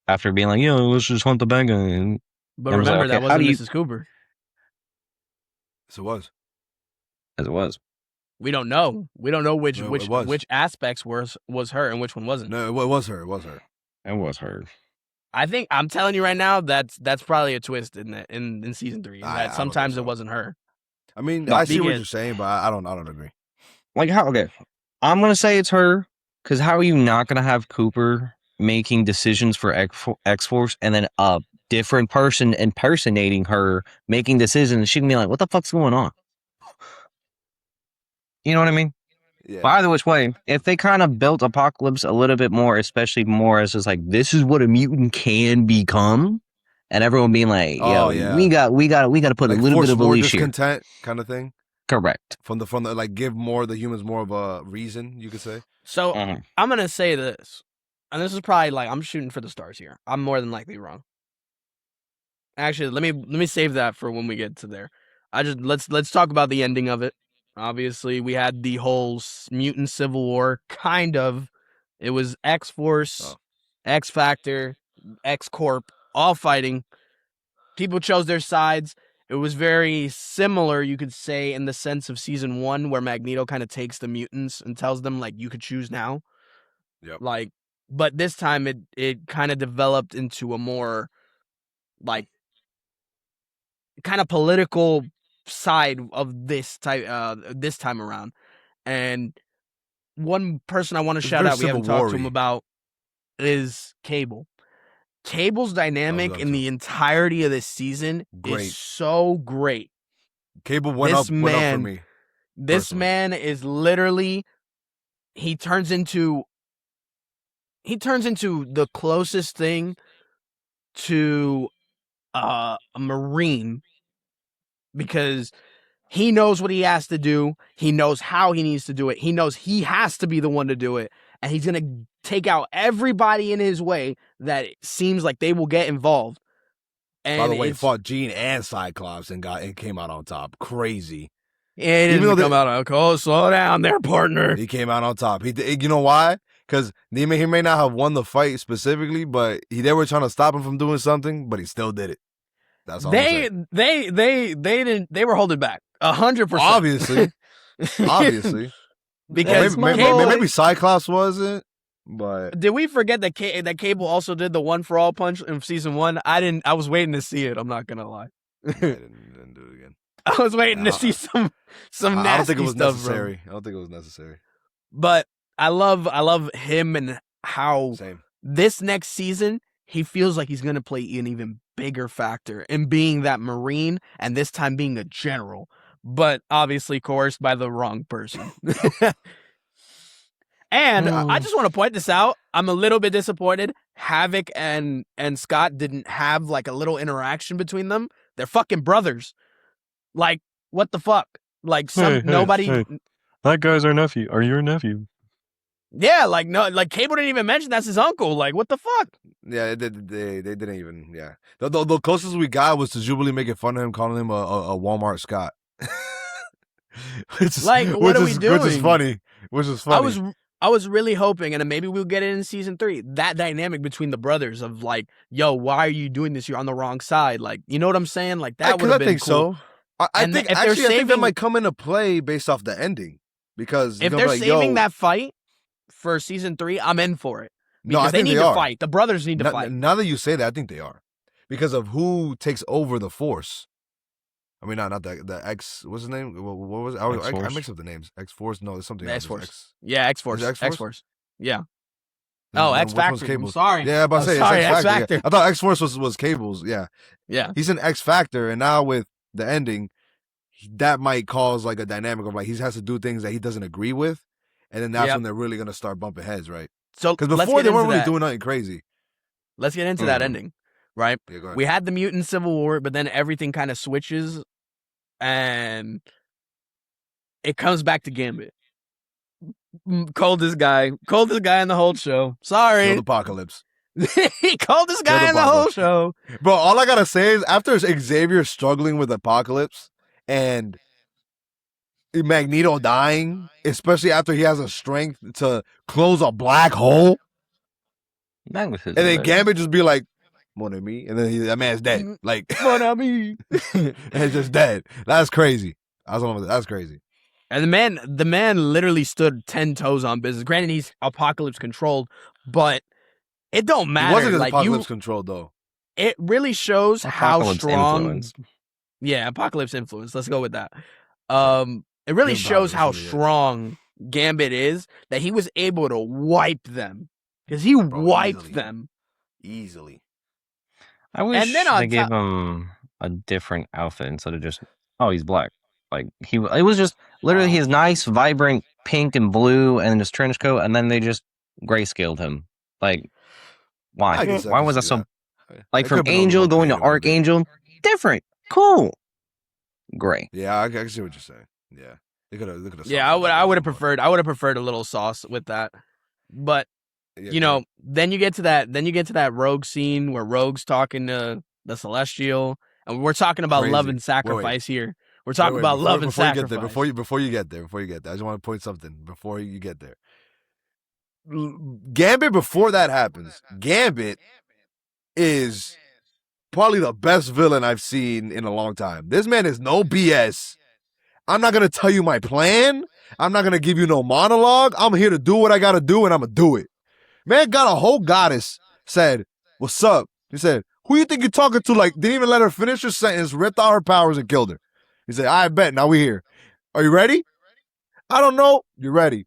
[SPEAKER 3] After being like, let's just hunt the bad guy.
[SPEAKER 1] But
[SPEAKER 3] And was like,
[SPEAKER 1] remember,
[SPEAKER 3] okay,
[SPEAKER 1] that
[SPEAKER 3] how
[SPEAKER 1] wasn't
[SPEAKER 3] do you...
[SPEAKER 1] Mrs. Cooper.
[SPEAKER 2] So it was.
[SPEAKER 3] As it was.
[SPEAKER 1] We don't know. We don't know which
[SPEAKER 2] No, it was.
[SPEAKER 1] which aspects was her and which one wasn't.
[SPEAKER 2] No, it was her. It was her.
[SPEAKER 3] It was her.
[SPEAKER 1] I think I'm telling you right now that's probably a twist in season 3.
[SPEAKER 2] I
[SPEAKER 1] That
[SPEAKER 2] don't
[SPEAKER 1] sometimes
[SPEAKER 2] think so.
[SPEAKER 1] it wasn't her.
[SPEAKER 2] I mean,
[SPEAKER 3] No,
[SPEAKER 2] I see what
[SPEAKER 1] because-
[SPEAKER 2] you're saying, but I don't agree.
[SPEAKER 3] Like, how? Okay, I'm gonna say it's her, because how are you not gonna have Cooper making decisions for X-Force and then a different person impersonating her making decisions? She can be like, what the fuck's going on? You know what I mean?
[SPEAKER 2] Yeah.
[SPEAKER 3] By the which way, if they kind of built Apocalypse a little bit more, especially more as just like, this is what a mutant can become, and everyone being like,
[SPEAKER 2] Oh,
[SPEAKER 3] yo,
[SPEAKER 2] yeah.
[SPEAKER 3] we got to put
[SPEAKER 2] Like
[SPEAKER 3] a little
[SPEAKER 2] force
[SPEAKER 3] bit of a
[SPEAKER 2] more
[SPEAKER 3] leash here.
[SPEAKER 2] discontent kind of thing.
[SPEAKER 3] Correct.
[SPEAKER 2] From the like give the humans more of a reason, you could say.
[SPEAKER 1] So
[SPEAKER 3] Mhm.
[SPEAKER 1] I'm gonna say this, and this is probably like I'm shooting for the stars here. I'm more than likely wrong. Actually, let me save that for when we get to there. Let's talk about the ending of it. Obviously, we had the whole mutant civil war, kind of. It was X-Force, X Factor, X Corp, all fighting. People chose their sides. It was very similar, you could say, in the sense of season 1, where Magneto kind of takes the mutants and tells them, like, you could choose now.
[SPEAKER 2] Yep.
[SPEAKER 1] Like, but this time it kind of developed into a more, like, kind of political side of this time around. And one person I want to shout
[SPEAKER 2] very
[SPEAKER 1] out we haven't
[SPEAKER 2] Civil
[SPEAKER 1] talked to him
[SPEAKER 2] War-y.
[SPEAKER 1] about is Cable. Cable's dynamic
[SPEAKER 2] gonna
[SPEAKER 1] in the entirety of this season
[SPEAKER 2] Great.
[SPEAKER 1] is so great.
[SPEAKER 2] Cable went up for me.
[SPEAKER 1] This
[SPEAKER 2] personally.
[SPEAKER 1] man is literally he turns into the closest thing to a Marine, because he knows what he has to do. He knows how he needs to do it. He knows he has to be the one to do it. And he's going to take out everybody in his way that it seems like they will get involved. And
[SPEAKER 2] By the way, fought Jean and Cyclops and came out on top. Crazy.
[SPEAKER 1] Yeah,
[SPEAKER 2] Even though
[SPEAKER 1] come out of slow down there, partner.
[SPEAKER 2] He came out on top. You know why? Because he may not have won the fight specifically, but they were trying to stop him from doing something, but he still did it. That's all I'm saying.
[SPEAKER 1] They were holding back 100%.
[SPEAKER 2] Obviously.
[SPEAKER 1] Because
[SPEAKER 2] maybe Cyclops wasn't, but
[SPEAKER 1] did we forget that that Cable also did the one for all punch in season 1? I was waiting to see it. I'm not gonna lie.
[SPEAKER 2] I didn't do it again.
[SPEAKER 1] I was waiting to see some nasty
[SPEAKER 2] I don't think it was
[SPEAKER 1] stuff,
[SPEAKER 2] necessary.
[SPEAKER 1] bro.
[SPEAKER 2] I don't think it was necessary.
[SPEAKER 1] But I love him and how
[SPEAKER 2] Same.
[SPEAKER 1] this next season he feels like he's gonna play an even bigger factor in being that Marine, and this time being a general, but obviously coerced by the wrong person. And I just want to point this out. I'm a little bit disappointed. Havoc and Scott didn't have like a little interaction between them. They're fucking brothers. Like, what the fuck? Like, nobody.
[SPEAKER 3] Hey. That guy's our nephew. Are your nephew?
[SPEAKER 1] Yeah, like no, like Cable didn't even mention that's his uncle. Like, what the fuck?
[SPEAKER 2] Yeah, they didn't even. Yeah, the closest we got was to Jubilee making fun of him, calling him a Walmart Scott.
[SPEAKER 1] What are we doing?
[SPEAKER 2] Which is funny.
[SPEAKER 1] I was really hoping, and maybe we'll get it in season 3, that dynamic between the brothers of like, yo, why are you doing this? You're on the wrong side. Like, you know what I'm saying? Like, that would have been cool.
[SPEAKER 2] So. I think that might come into play based off the ending, because
[SPEAKER 1] if they're saving that fight for season 3, I'm in for it. Because they need to fight. The brothers need to fight.
[SPEAKER 2] Now that you say that, I think they are. because of who takes over the Force. I mean, not the X. What's his name? What was it? I mix up the names. X Force. No, there's something
[SPEAKER 1] The
[SPEAKER 2] else.
[SPEAKER 1] X-Force. Yeah, X-Force.
[SPEAKER 2] Is it X-Force?
[SPEAKER 1] X-Force. Yeah.
[SPEAKER 2] Then
[SPEAKER 1] X
[SPEAKER 2] which one's
[SPEAKER 1] Factor. I'm
[SPEAKER 2] Cables?
[SPEAKER 1] sorry.
[SPEAKER 2] Yeah, I'm about to say
[SPEAKER 1] sorry,
[SPEAKER 2] it's
[SPEAKER 1] X
[SPEAKER 2] X Factor.
[SPEAKER 1] Factor.
[SPEAKER 2] Yeah. I thought X Force was Cables. Yeah.
[SPEAKER 1] Yeah.
[SPEAKER 2] He's in X Factor, and now with the ending, that might cause like a dynamic of like he has to do things that he doesn't agree with, and then that's when they're really gonna start bumping heads, right?
[SPEAKER 1] So
[SPEAKER 2] because before they weren't really doing nothing crazy.
[SPEAKER 1] Let's get into that ending, right?
[SPEAKER 2] Yeah, go ahead.
[SPEAKER 1] We had the mutant civil war, but then everything kind of switches, and it comes back to Gambit. Coldest guy in the whole show. Sorry,
[SPEAKER 2] Killed Apocalypse.
[SPEAKER 1] He coldest guy in the whole show.
[SPEAKER 2] Bro, all I gotta say is after Xavier struggling with Apocalypse and Magneto dying, especially after he has a strength to close a black hole, and then Gambit just be like, "Mon ami," and then that man's dead. Like,
[SPEAKER 1] "Mon ami,"
[SPEAKER 2] and it's just dead. That's crazy. That's crazy.
[SPEAKER 1] And the man literally stood 10 toes on business. Granted, he's Apocalypse controlled, but it don't matter.
[SPEAKER 2] He wasn't
[SPEAKER 1] like
[SPEAKER 2] Apocalypse controlled though.
[SPEAKER 1] It really shows how strong.
[SPEAKER 3] Influence.
[SPEAKER 1] Yeah, Apocalypse influence. Let's go with that. It really shows how strong Gambit is that he was able to wipe them because he wiped them
[SPEAKER 2] easily.
[SPEAKER 3] I wish they gave him a different outfit instead of just he's black. Like it was just literally his nice, vibrant pink and blue and his trench coat, and then they just grayscaled him. Like, why? Why was that so? Like from Angel going to Archangel, different, cool, gray.
[SPEAKER 2] Yeah, I can see what you're saying. Yeah, they could have.
[SPEAKER 1] Yeah, I would have preferred a little sauce with that, but then you get to that Rogue scene where Rogue's talking to the Celestial, and we're talking about love and sacrifice here. We're talking about love and sacrifice.
[SPEAKER 2] Before you get there, I just want to point something before you get there. Gambit, before that happens, Gambit is probably the best villain I've seen in a long time. This man is no BS. I'm not going to tell you my plan. I'm not going to give you no monologue. I'm here to do what I got to do, and I'm going to do it. Man got a whole goddess, said, "What's up?" He said, "Who you think you're talking to?" Like, didn't even let her finish her sentence, ripped out her powers and killed her. He said, "I bet. Now we here. Are you ready?" "I don't know." "You're ready.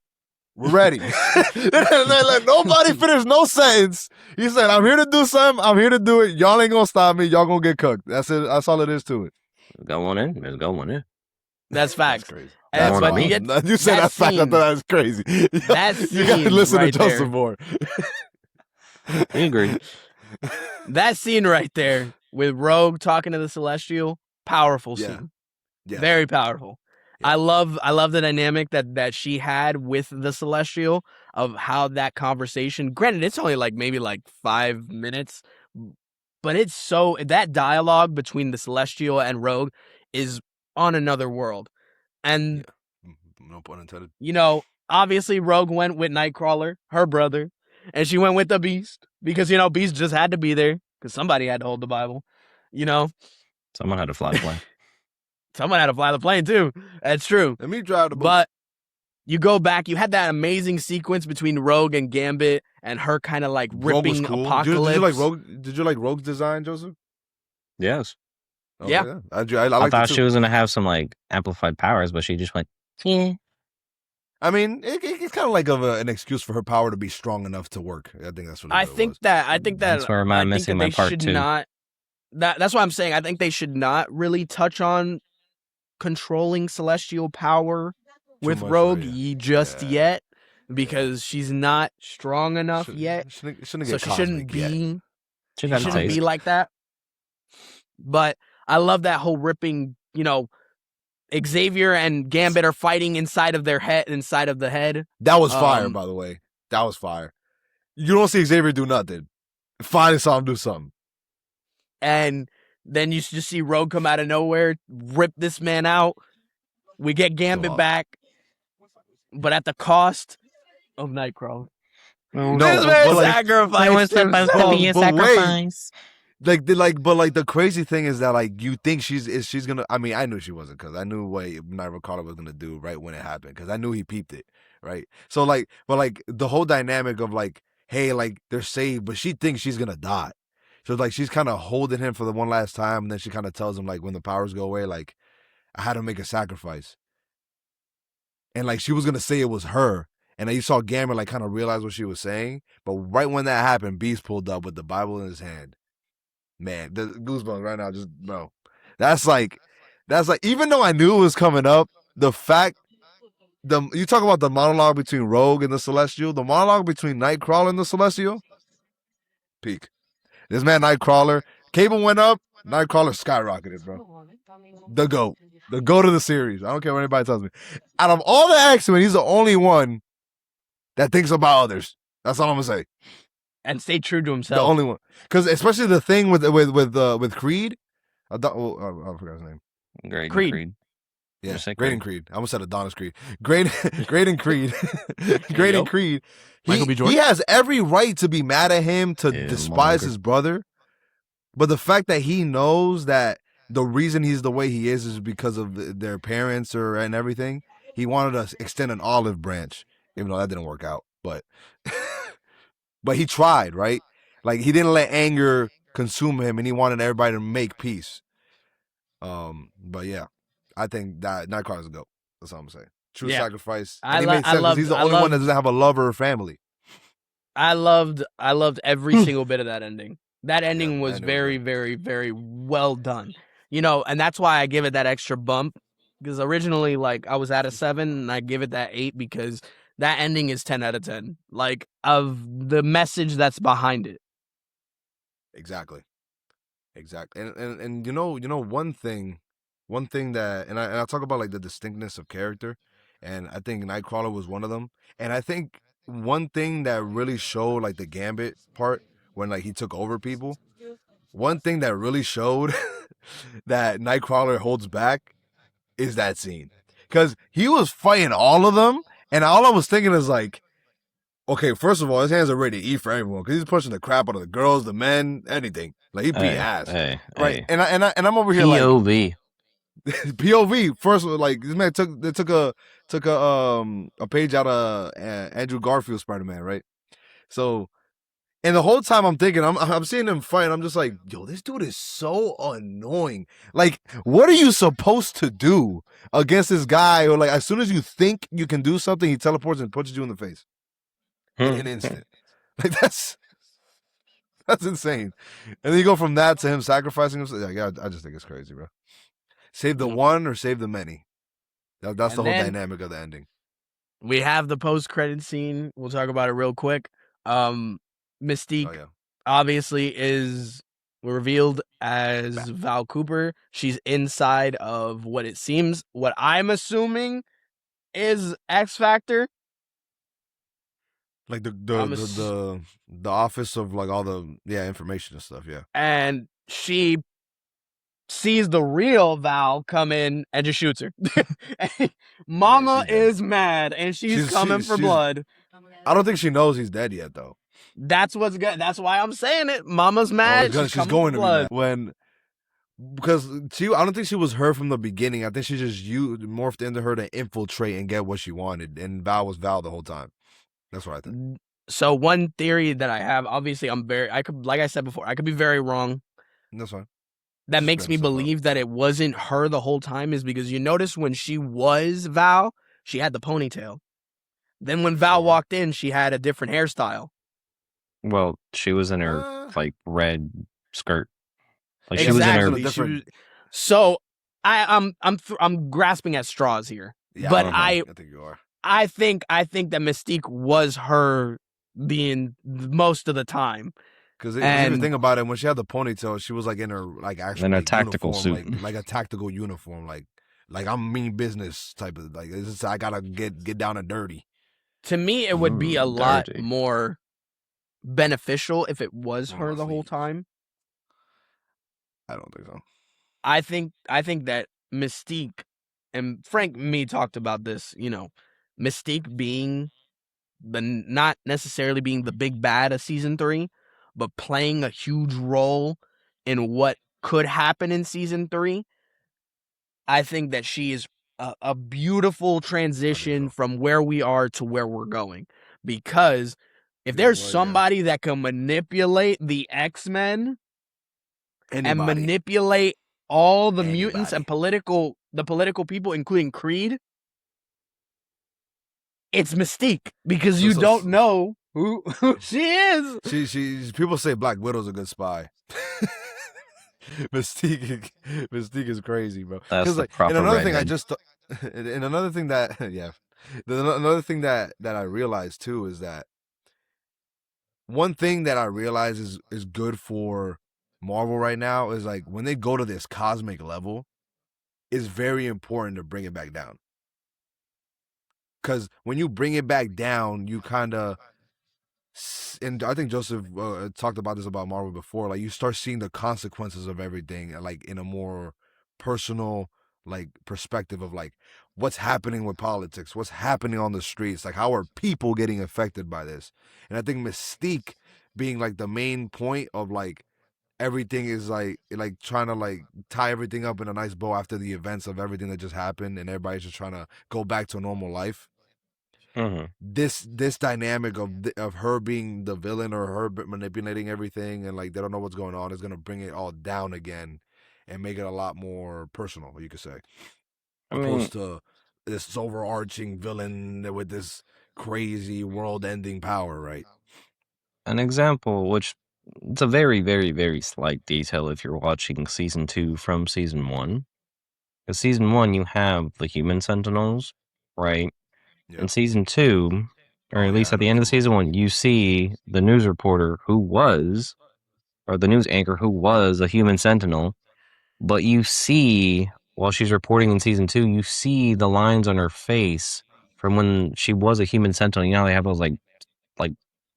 [SPEAKER 2] We're ready." They let nobody finish no sentence. He said, "I'm here to do something. I'm here to do it. Y'all ain't gonna stop me. Y'all gonna get cooked." That's it. That's all it is to it.
[SPEAKER 3] Go on in. Let's go on in.
[SPEAKER 1] That's facts.
[SPEAKER 2] That's crazy.
[SPEAKER 1] You
[SPEAKER 2] said that's fact. I thought that was crazy.
[SPEAKER 1] That scene
[SPEAKER 2] you gotta listen
[SPEAKER 1] right
[SPEAKER 2] to Justin more.
[SPEAKER 3] I agree.
[SPEAKER 1] That scene right there with Rogue talking to the Celestial, powerful scene. Yeah. Very powerful. Yeah. I love the dynamic that she had with the Celestial of how that conversation. Granted, it's only maybe 5 minutes, but it's so that dialogue between the Celestial and Rogue is on another world. And
[SPEAKER 2] no pun intended.
[SPEAKER 1] Obviously Rogue went with Nightcrawler, her brother, and she went with the Beast because Beast just had to be there because somebody had to hold the Bible.
[SPEAKER 3] Someone had to fly the plane.
[SPEAKER 1] Someone had to fly the plane too. That's true.
[SPEAKER 2] Let me drive the boat.
[SPEAKER 1] But you go back, you had that amazing sequence between Rogue and Gambit and her kind of ripping
[SPEAKER 2] cool.
[SPEAKER 1] Apocalypse.
[SPEAKER 2] Did you like Rogue's design, Joseph?
[SPEAKER 3] Yes.
[SPEAKER 2] Okay,
[SPEAKER 1] yeah.
[SPEAKER 3] I thought she was going to have some amplified powers, but she just went, yeah.
[SPEAKER 2] I mean, it's kind of like an excuse for her power to be strong enough to work. I think that's what
[SPEAKER 1] I think that
[SPEAKER 3] that's where I'm missing my part too.
[SPEAKER 1] That's what I'm saying. I think they should not really touch on controlling celestial power with Rogue yet because she's not strong enough yet. So she shouldn't be like that. But I love that whole ripping, Xavier and Gambit are fighting inside of the head.
[SPEAKER 2] That was fire, by the way. That was fire. You don't see Xavier do nothing. Finally saw him do something.
[SPEAKER 1] And then you just see Rogue come out of nowhere, rip this man out. We get Gambit back, but at the cost of Nightcrawler.
[SPEAKER 2] No, but
[SPEAKER 1] sacrifice.
[SPEAKER 3] It was supposed to be a sacrifice.
[SPEAKER 2] But the crazy thing is that you think she's gonna. I mean, I knew she wasn't because I knew what Nightcrawler was gonna do right when it happened because I knew he peeped it, right? So but the whole dynamic of hey, they're saved, but she thinks she's gonna die. So like she's kind of holding him for the one last time, and then she kind of tells him like when the powers go away, like I had to make a sacrifice, and like she was gonna say it was her, and then you saw Gamera like kind of realize what she was saying, but right when that happened, Beast pulled up with the Bible in his hand. Man, the goosebumps right now, just bro. That's like even though I knew it was coming up, the fact you talk about the monologue between Rogue and the Celestial, the monologue between Nightcrawler and the Celestial, peak. This man Nightcrawler, Cable went up, Nightcrawler skyrocketed, bro. The GOAT of the series. I don't care what anybody tells me. Out of all the X-Men, he's the only one that thinks about others. That's all I'm gonna say.
[SPEAKER 1] And stay true to himself.
[SPEAKER 2] The only one, because especially the thing with Creed. I forgot his name.
[SPEAKER 3] Creed.
[SPEAKER 2] Yeah, Great and Creed. I almost said Adonis Creed. Great and Creed. Great and Creed. He has every right to be mad at him, to despise his brother. But the fact that he knows that the reason he's the way he is because of their parents and everything, he wanted to extend an olive branch, even though that didn't work out. But but he tried, right? Like he didn't let anger consume him, and he wanted everybody to make peace. But yeah, I think that Nightcrawler's a GOAT. That's all I'm saying. True sacrifice. And he made sense because he's the only one that doesn't have a lover or family.
[SPEAKER 1] I loved every single bit of that ending. That ending was very, very, very well done. You know, and that's why I give it that extra bump. Because originally, like, I was at a 7, and I give it that 8 because that ending is 10 out of 10. Like, of the message that's behind it.
[SPEAKER 2] Exactly. And you know one thing that, and I talk about like the distinctness of character, and I think Nightcrawler was one of them. And I think one thing that really showed like the Gambit part when like he took over people, one thing that really showed that Nightcrawler holds back is that scene, because he was fighting all of them, and all I was thinking is like, okay, first of all, his hands are ready to eat for everyone because he's pushing the crap out of the girls, the men, anything. Like he beat ass, right? And I'm over here
[SPEAKER 3] POV.
[SPEAKER 2] Like POV. First, like this man took a page out of Andrew Garfield's Spider-Man, right? So, and the whole time I'm thinking, I'm seeing him fight. I'm just like, yo, this dude is so annoying. Like, what are you supposed to do against this guy? Or like, as soon as you think you can do something, he teleports and punches you in the face in an instant. Like that's insane. And then you go from that to him sacrificing himself. Yeah, I just think it's crazy, bro. Save the one or save the many. That's the whole dynamic of the ending.
[SPEAKER 1] We have the post-credit scene. We'll talk about it real quick. Mystique obviously is revealed as Val Cooper. She's inside of what I'm assuming is X Factor.
[SPEAKER 2] Like the office of like all the information and stuff, yeah.
[SPEAKER 1] And she sees the real Val come in and just shoots her. Mama is mad and she's coming for blood.
[SPEAKER 2] I don't think she knows he's dead yet, though.
[SPEAKER 1] That's what's good. That's why I'm saying it. Mama's mad. She's going to be
[SPEAKER 2] mad. Because I don't think she was her from the beginning. I think she just morphed into her to infiltrate and get what she wanted, and Val was Val the whole time. That's what I think.
[SPEAKER 1] So one theory that I have, obviously, like I said before, I could be very wrong.
[SPEAKER 2] That's fine.
[SPEAKER 1] That makes me believe that it wasn't her the whole time is because you notice when she was Val, she had the ponytail. Then when Val walked in, she had a different hairstyle.
[SPEAKER 3] Well, she was in her like red skirt. Like
[SPEAKER 1] exactly. She was in her. So I'm grasping at straws here, but I think you are. I think that Mystique was her being most of the time.
[SPEAKER 2] Because the thing about it, when she had the ponytail, she was like in her actually
[SPEAKER 3] in a tactical suit,
[SPEAKER 2] like a tactical uniform, like I'm mean business type of like. It's just, I gotta get down and dirty.
[SPEAKER 1] To me, it would be a lot more beneficial if it was her the whole time.
[SPEAKER 2] I don't think so.
[SPEAKER 1] I think that Mystique, and Frank and me talked about this, Mystique being not necessarily being the big bad of season 3, but playing a huge role in what could happen in season 3. I think that she is a beautiful transition from where we are to where we're going. Because if there's somebody that can manipulate the X-Men, and manipulate all the mutants and the political people, including Creed, it's Mystique, because you don't know who she is.
[SPEAKER 2] She people say Black Widow's a good spy. Mystique is crazy, bro.
[SPEAKER 3] That's the
[SPEAKER 2] like,
[SPEAKER 3] proper
[SPEAKER 2] and another
[SPEAKER 3] redhead.
[SPEAKER 2] thing and another thing that another thing that I realized too is that one thing that I realize is good for Marvel right now is like when they go to this cosmic level, it's very important to bring it back down. Because when you bring it back down, you kind of, and I think Joseph talked about this about Marvel before, like you start seeing the consequences of everything, like in a more personal, like perspective of like what's happening with politics, what's happening on the streets, like how are people getting affected by this. And I think Mystique being like the main point of like everything is like trying to like tie everything up in a nice bow after the events of everything that just happened, and everybody's just trying to go back to a normal life.
[SPEAKER 3] Mm-hmm.
[SPEAKER 2] This dynamic of her being the villain or her manipulating everything and like they don't know what's going on is gonna bring it all down again and make it a lot more personal, you could say, opposed to this overarching villain with this crazy world-ending power, right?
[SPEAKER 3] An example, which it's a very, very, very slight detail if you're watching season 2 from season 1. Because season 1, you have the human Sentinels, right?
[SPEAKER 2] Yep.
[SPEAKER 3] In season 2, or at least at the end of season 1, you see the news reporter who was, or the news anchor who was a human Sentinel, but you see, while she's reporting in season 2, you see the lines on her face from when she was a human Sentinel. You know how they have those like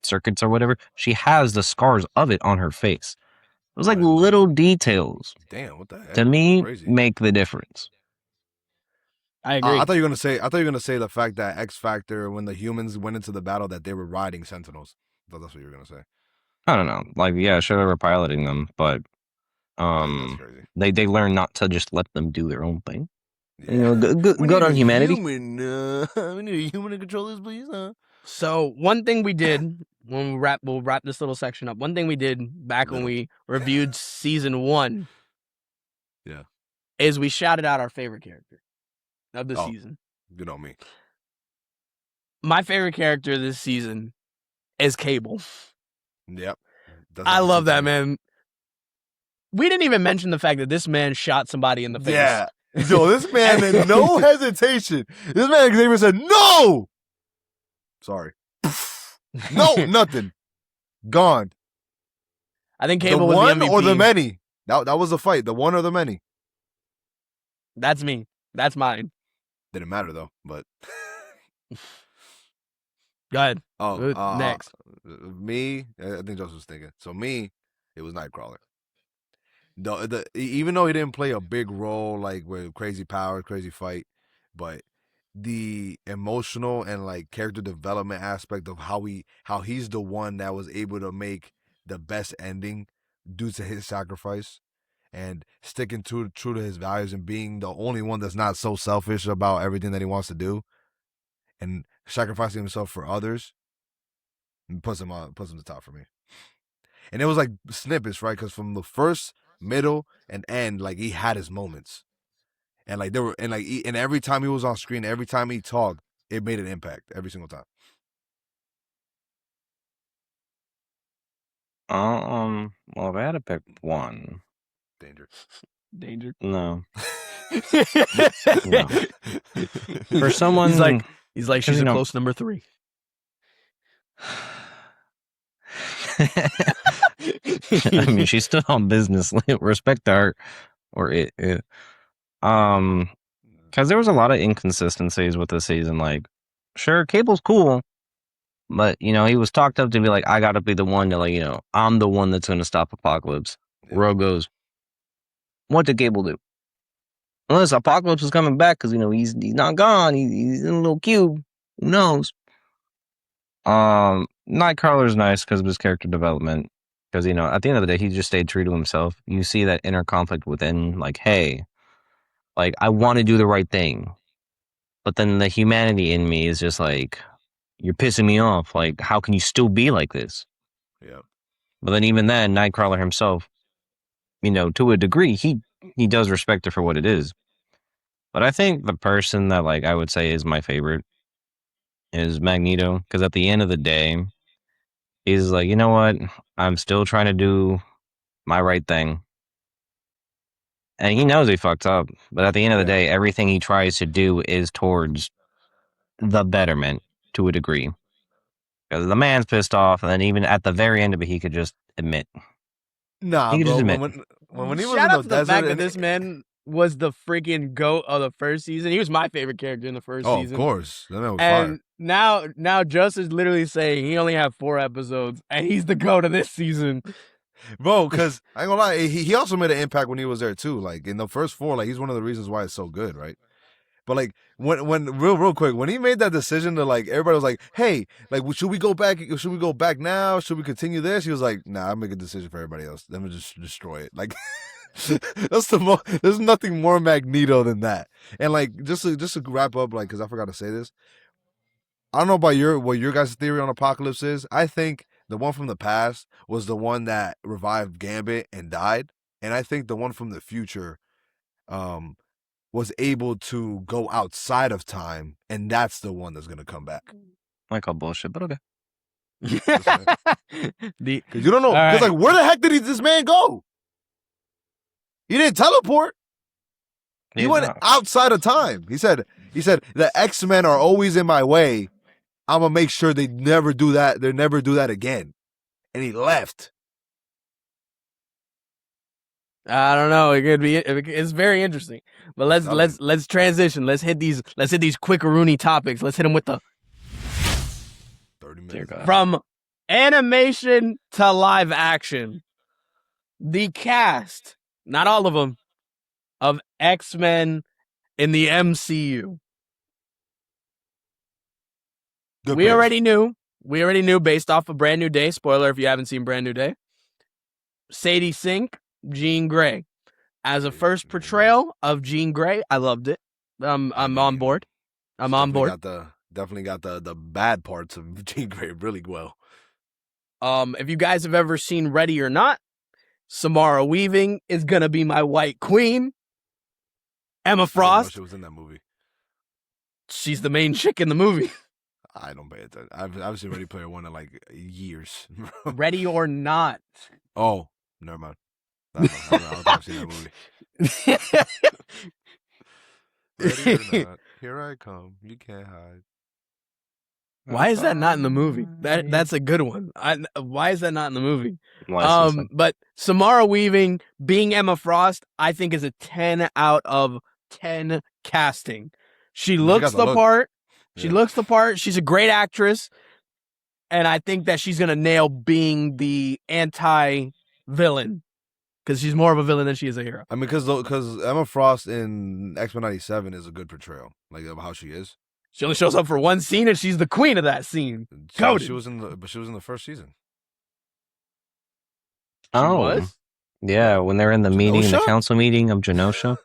[SPEAKER 3] circuits or whatever? She has the scars of it on her face. It was like little details.
[SPEAKER 2] Damn, what the heck?
[SPEAKER 3] To me,
[SPEAKER 2] Crazy.
[SPEAKER 3] make the difference.
[SPEAKER 1] I agree.
[SPEAKER 2] I thought you were gonna say the fact that X Factor, when the humans went into the battle, that they were riding Sentinels. I thought that's what you were gonna say.
[SPEAKER 3] I don't know. Like, yeah, sure they were piloting them, but
[SPEAKER 2] That's crazy.
[SPEAKER 3] they learn not to just let them do their own thing.
[SPEAKER 2] Yeah.
[SPEAKER 3] You know, good on humanity.
[SPEAKER 2] We need a human to control this, please.
[SPEAKER 1] So one thing we did when we'll wrap this little section up. One thing we did back when we reviewed season 1, is we shouted out our favorite character of the season.
[SPEAKER 2] Good on me.
[SPEAKER 1] My favorite character this season is Cable.
[SPEAKER 2] Yep.
[SPEAKER 1] I love that man. We didn't even mention the fact that this man shot somebody in the face.
[SPEAKER 2] Yeah. Yo, this man had no hesitation. This man Xavier said, no! Sorry. No, nothing. Gone.
[SPEAKER 1] I think Cable
[SPEAKER 2] the
[SPEAKER 1] was
[SPEAKER 2] one
[SPEAKER 1] the MVP.
[SPEAKER 2] or the many. That was the fight. The one or the many.
[SPEAKER 1] That's me. That's mine.
[SPEAKER 2] Didn't matter though, but
[SPEAKER 1] go ahead.
[SPEAKER 2] Next. Me, I think Joseph was thinking. So me, it was Nightcrawler. Even though he didn't play a big role like with crazy power, crazy fight, but the emotional and like character development aspect of how he's the one that was able to make the best ending due to his sacrifice and sticking true to his values and being the only one that's not so selfish about everything that he wants to do and sacrificing himself for others, and puts him to the top for me. And it was like snippets, right? Because from the first, middle, and end, like he had his moments, and like there were, and like and every time he was on screen, every time he talked, it made an impact every single time.
[SPEAKER 3] Well, if I had to pick one,
[SPEAKER 2] Danger.
[SPEAKER 3] No. No. For someone,
[SPEAKER 1] he's like she's a close number 3.
[SPEAKER 3] I mean, she's still on business. Respect to her, or it. Because there was a lot of inconsistencies with this season. Like, sure, Cable's cool, but he was talked up to be like, I gotta be the one to I'm the one that's gonna stop Apocalypse. Yeah. Rogue goes, what did Cable do? Unless Apocalypse is coming back, because he's not gone. He's in a little cube. Who knows? Nightcrawler's nice because of his character development. Because at the end of the day, he just stayed true to himself. You see that inner conflict within, like, hey, like I want to do the right thing, but then the humanity in me is just like, you're pissing me off. Like, how can you still be like this?
[SPEAKER 2] Yeah.
[SPEAKER 3] But then even then, Nightcrawler himself to a degree, he does respect it for what it is. But I think the person that I would say is my favorite is Magneto, because at the end of the day, he's like, you know what? I'm still trying to do my right thing. And he knows he fucked up. But at the end of the day, everything he tries to do is towards the betterment to a degree. Because the man's pissed off, and then even at the very end of it, he could just admit.
[SPEAKER 2] Nah,
[SPEAKER 3] he could
[SPEAKER 2] bro.
[SPEAKER 3] just admit.
[SPEAKER 2] When he was
[SPEAKER 1] Shout
[SPEAKER 2] in
[SPEAKER 1] out
[SPEAKER 2] the
[SPEAKER 1] to the
[SPEAKER 2] desert,
[SPEAKER 1] fact that this man was the freaking GOAT of the first season. He was my favorite character in the first season.
[SPEAKER 2] Of course, that man was
[SPEAKER 1] And
[SPEAKER 2] fire.
[SPEAKER 1] now Just is literally saying he only had 4 episodes, and he's the GOAT of this season.
[SPEAKER 2] Bro, because I ain't gonna lie, he also made an impact when he was there too. Like in the first 4, he's one of the reasons why it's so good, right? But when real quick, when he made that decision to everybody was like, hey, should we go back? Should we go back now? Should we continue this? He was like, nah, I'll make a decision for everybody else. Let me just destroy it. That's there's nothing more Magneto than that. And just to wrap up, because I forgot to say this. I don't know about what your guys' theory on Apocalypse is. I think the one from the past was the one that revived Gambit and died. And I think the one from the future was able to go outside of time, and that's the one that's going to come back.
[SPEAKER 3] I call bullshit, but okay.
[SPEAKER 2] Because you don't know. Because where the heck did this man go? He didn't teleport. He went outside of time. He said, the X-Men are always in my way. I'm going to make sure they never do that. They never do that again. And he left.
[SPEAKER 1] I don't know. It could be. It's very interesting. But let's transition. Let's hit these Quickaroonie topics. Let's hit them with the
[SPEAKER 2] 30 minutes.
[SPEAKER 1] From animation to live action. The cast, not all of them, of X-Men in the MCU. We already knew based off of Brand New Day. Spoiler if you haven't seen Brand New Day. Sadie Sink, Jean Grey. As a first portrayal of Jean Grey, I loved it. I'm on board. I'm on board.
[SPEAKER 2] Definitely got the bad parts of Jean Grey really well.
[SPEAKER 1] If you guys have ever seen Ready or Not, Samara Weaving is gonna be my White Queen. Emma Frost.
[SPEAKER 2] She was in that movie.
[SPEAKER 1] She's the main chick in the movie.
[SPEAKER 2] I don't pay attention. I've seen Ready Player One in years.
[SPEAKER 1] Ready or Not.
[SPEAKER 2] Oh, never mind. I don't think I've seen that movie. Ready or Not, here I come. You can't hide.
[SPEAKER 1] Why is that not in the movie? That's a good one. Why is that not in the movie? But Samara Weaving being Emma Frost, I think is a 10 out of 10 casting. She looks the part. She looks the part. She's a great actress. And I think that she's going to nail being the anti-villain. Because she's more of a villain than she is a hero.
[SPEAKER 2] I mean, because Emma Frost in X-Men 97 is a good portrayal, of how she is.
[SPEAKER 1] She only shows up for one scene, and she's the queen of that scene.
[SPEAKER 2] She was in the first season.
[SPEAKER 1] She was?
[SPEAKER 3] Yeah, when they're in the meeting, the council meeting of Genosha.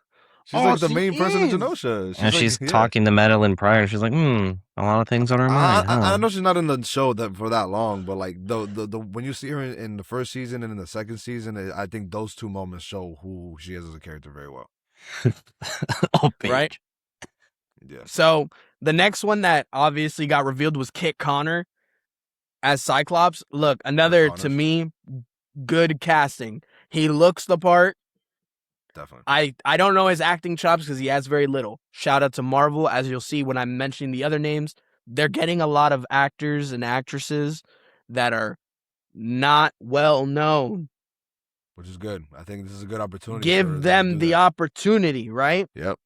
[SPEAKER 2] She's the main person in Genosha.
[SPEAKER 3] She's talking to Madeline Pryor. She's like, a lot of things on her mind.
[SPEAKER 2] I know she's not in the show for that long, but the when you see her in the first season and in the second season, I think those 2 moments show who she is as a character very well.
[SPEAKER 1] Right?
[SPEAKER 2] Yeah.
[SPEAKER 1] So the next one that obviously got revealed was Kit Connor as Cyclops. Look, another, to me, good casting. He looks the part.
[SPEAKER 2] Definitely.
[SPEAKER 1] I don't know his acting chops because he has very little. Shout out to Marvel. As you'll see when I'm mentioning the other names, they're getting a lot of actors and actresses that are not well known.
[SPEAKER 2] Which is good. I think this is a good opportunity.
[SPEAKER 1] Give them the opportunity, right?
[SPEAKER 2] Yep.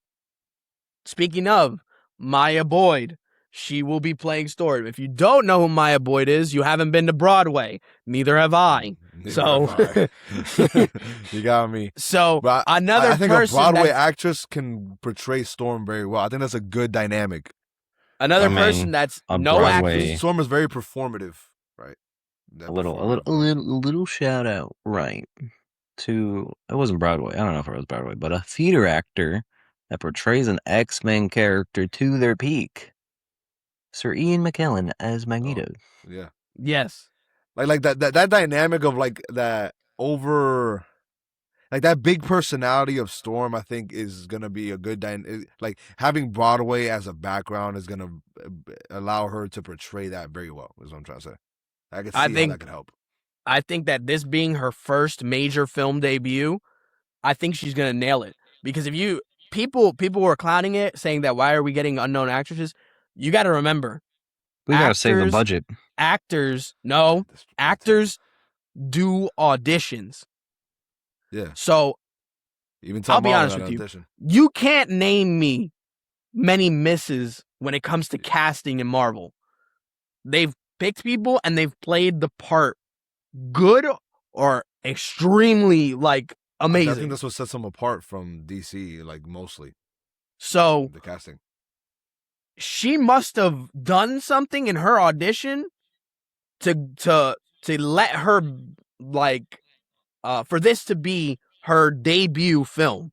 [SPEAKER 1] Speaking of, Maya Boyd, she will be playing Storm. If you don't know who Maya Boyd is, you haven't been to Broadway. Neither have I. You
[SPEAKER 2] got me.
[SPEAKER 1] So I think
[SPEAKER 2] a Broadway actress can portray Storm very well. I think that's a good dynamic.
[SPEAKER 1] Another person that's no actress.
[SPEAKER 2] Storm is very performative, right?
[SPEAKER 3] A little shout out, right? To it wasn't Broadway. I don't know if it was Broadway, but a theater actor that portrays an X-Men character to their peak. Sir Ian McKellen as Magneto.
[SPEAKER 2] Oh, yeah.
[SPEAKER 1] Yes.
[SPEAKER 2] Like that dynamic of that over like that big personality of Storm, I think is gonna be a good like having Broadway as a background is gonna allow her to portray that very well. Is what I'm trying to say. I can see how that could help.
[SPEAKER 1] I think that this being her first major film debut, I think she's gonna nail it. Because if you people were clowning it, saying that why are we getting unknown actresses? You got to remember,
[SPEAKER 3] We gotta save the budget.
[SPEAKER 1] Actors do auditions.
[SPEAKER 2] Yeah.
[SPEAKER 1] So
[SPEAKER 2] even
[SPEAKER 1] I'll be honest with you, you can't name me many misses when it comes to casting in Marvel. They've picked people and they've played the part good or extremely like amazing.
[SPEAKER 2] I think that's what sets them apart from DC, like mostly.
[SPEAKER 1] So
[SPEAKER 2] the casting.
[SPEAKER 1] She must have done something in her audition to let her like for this to be her debut film.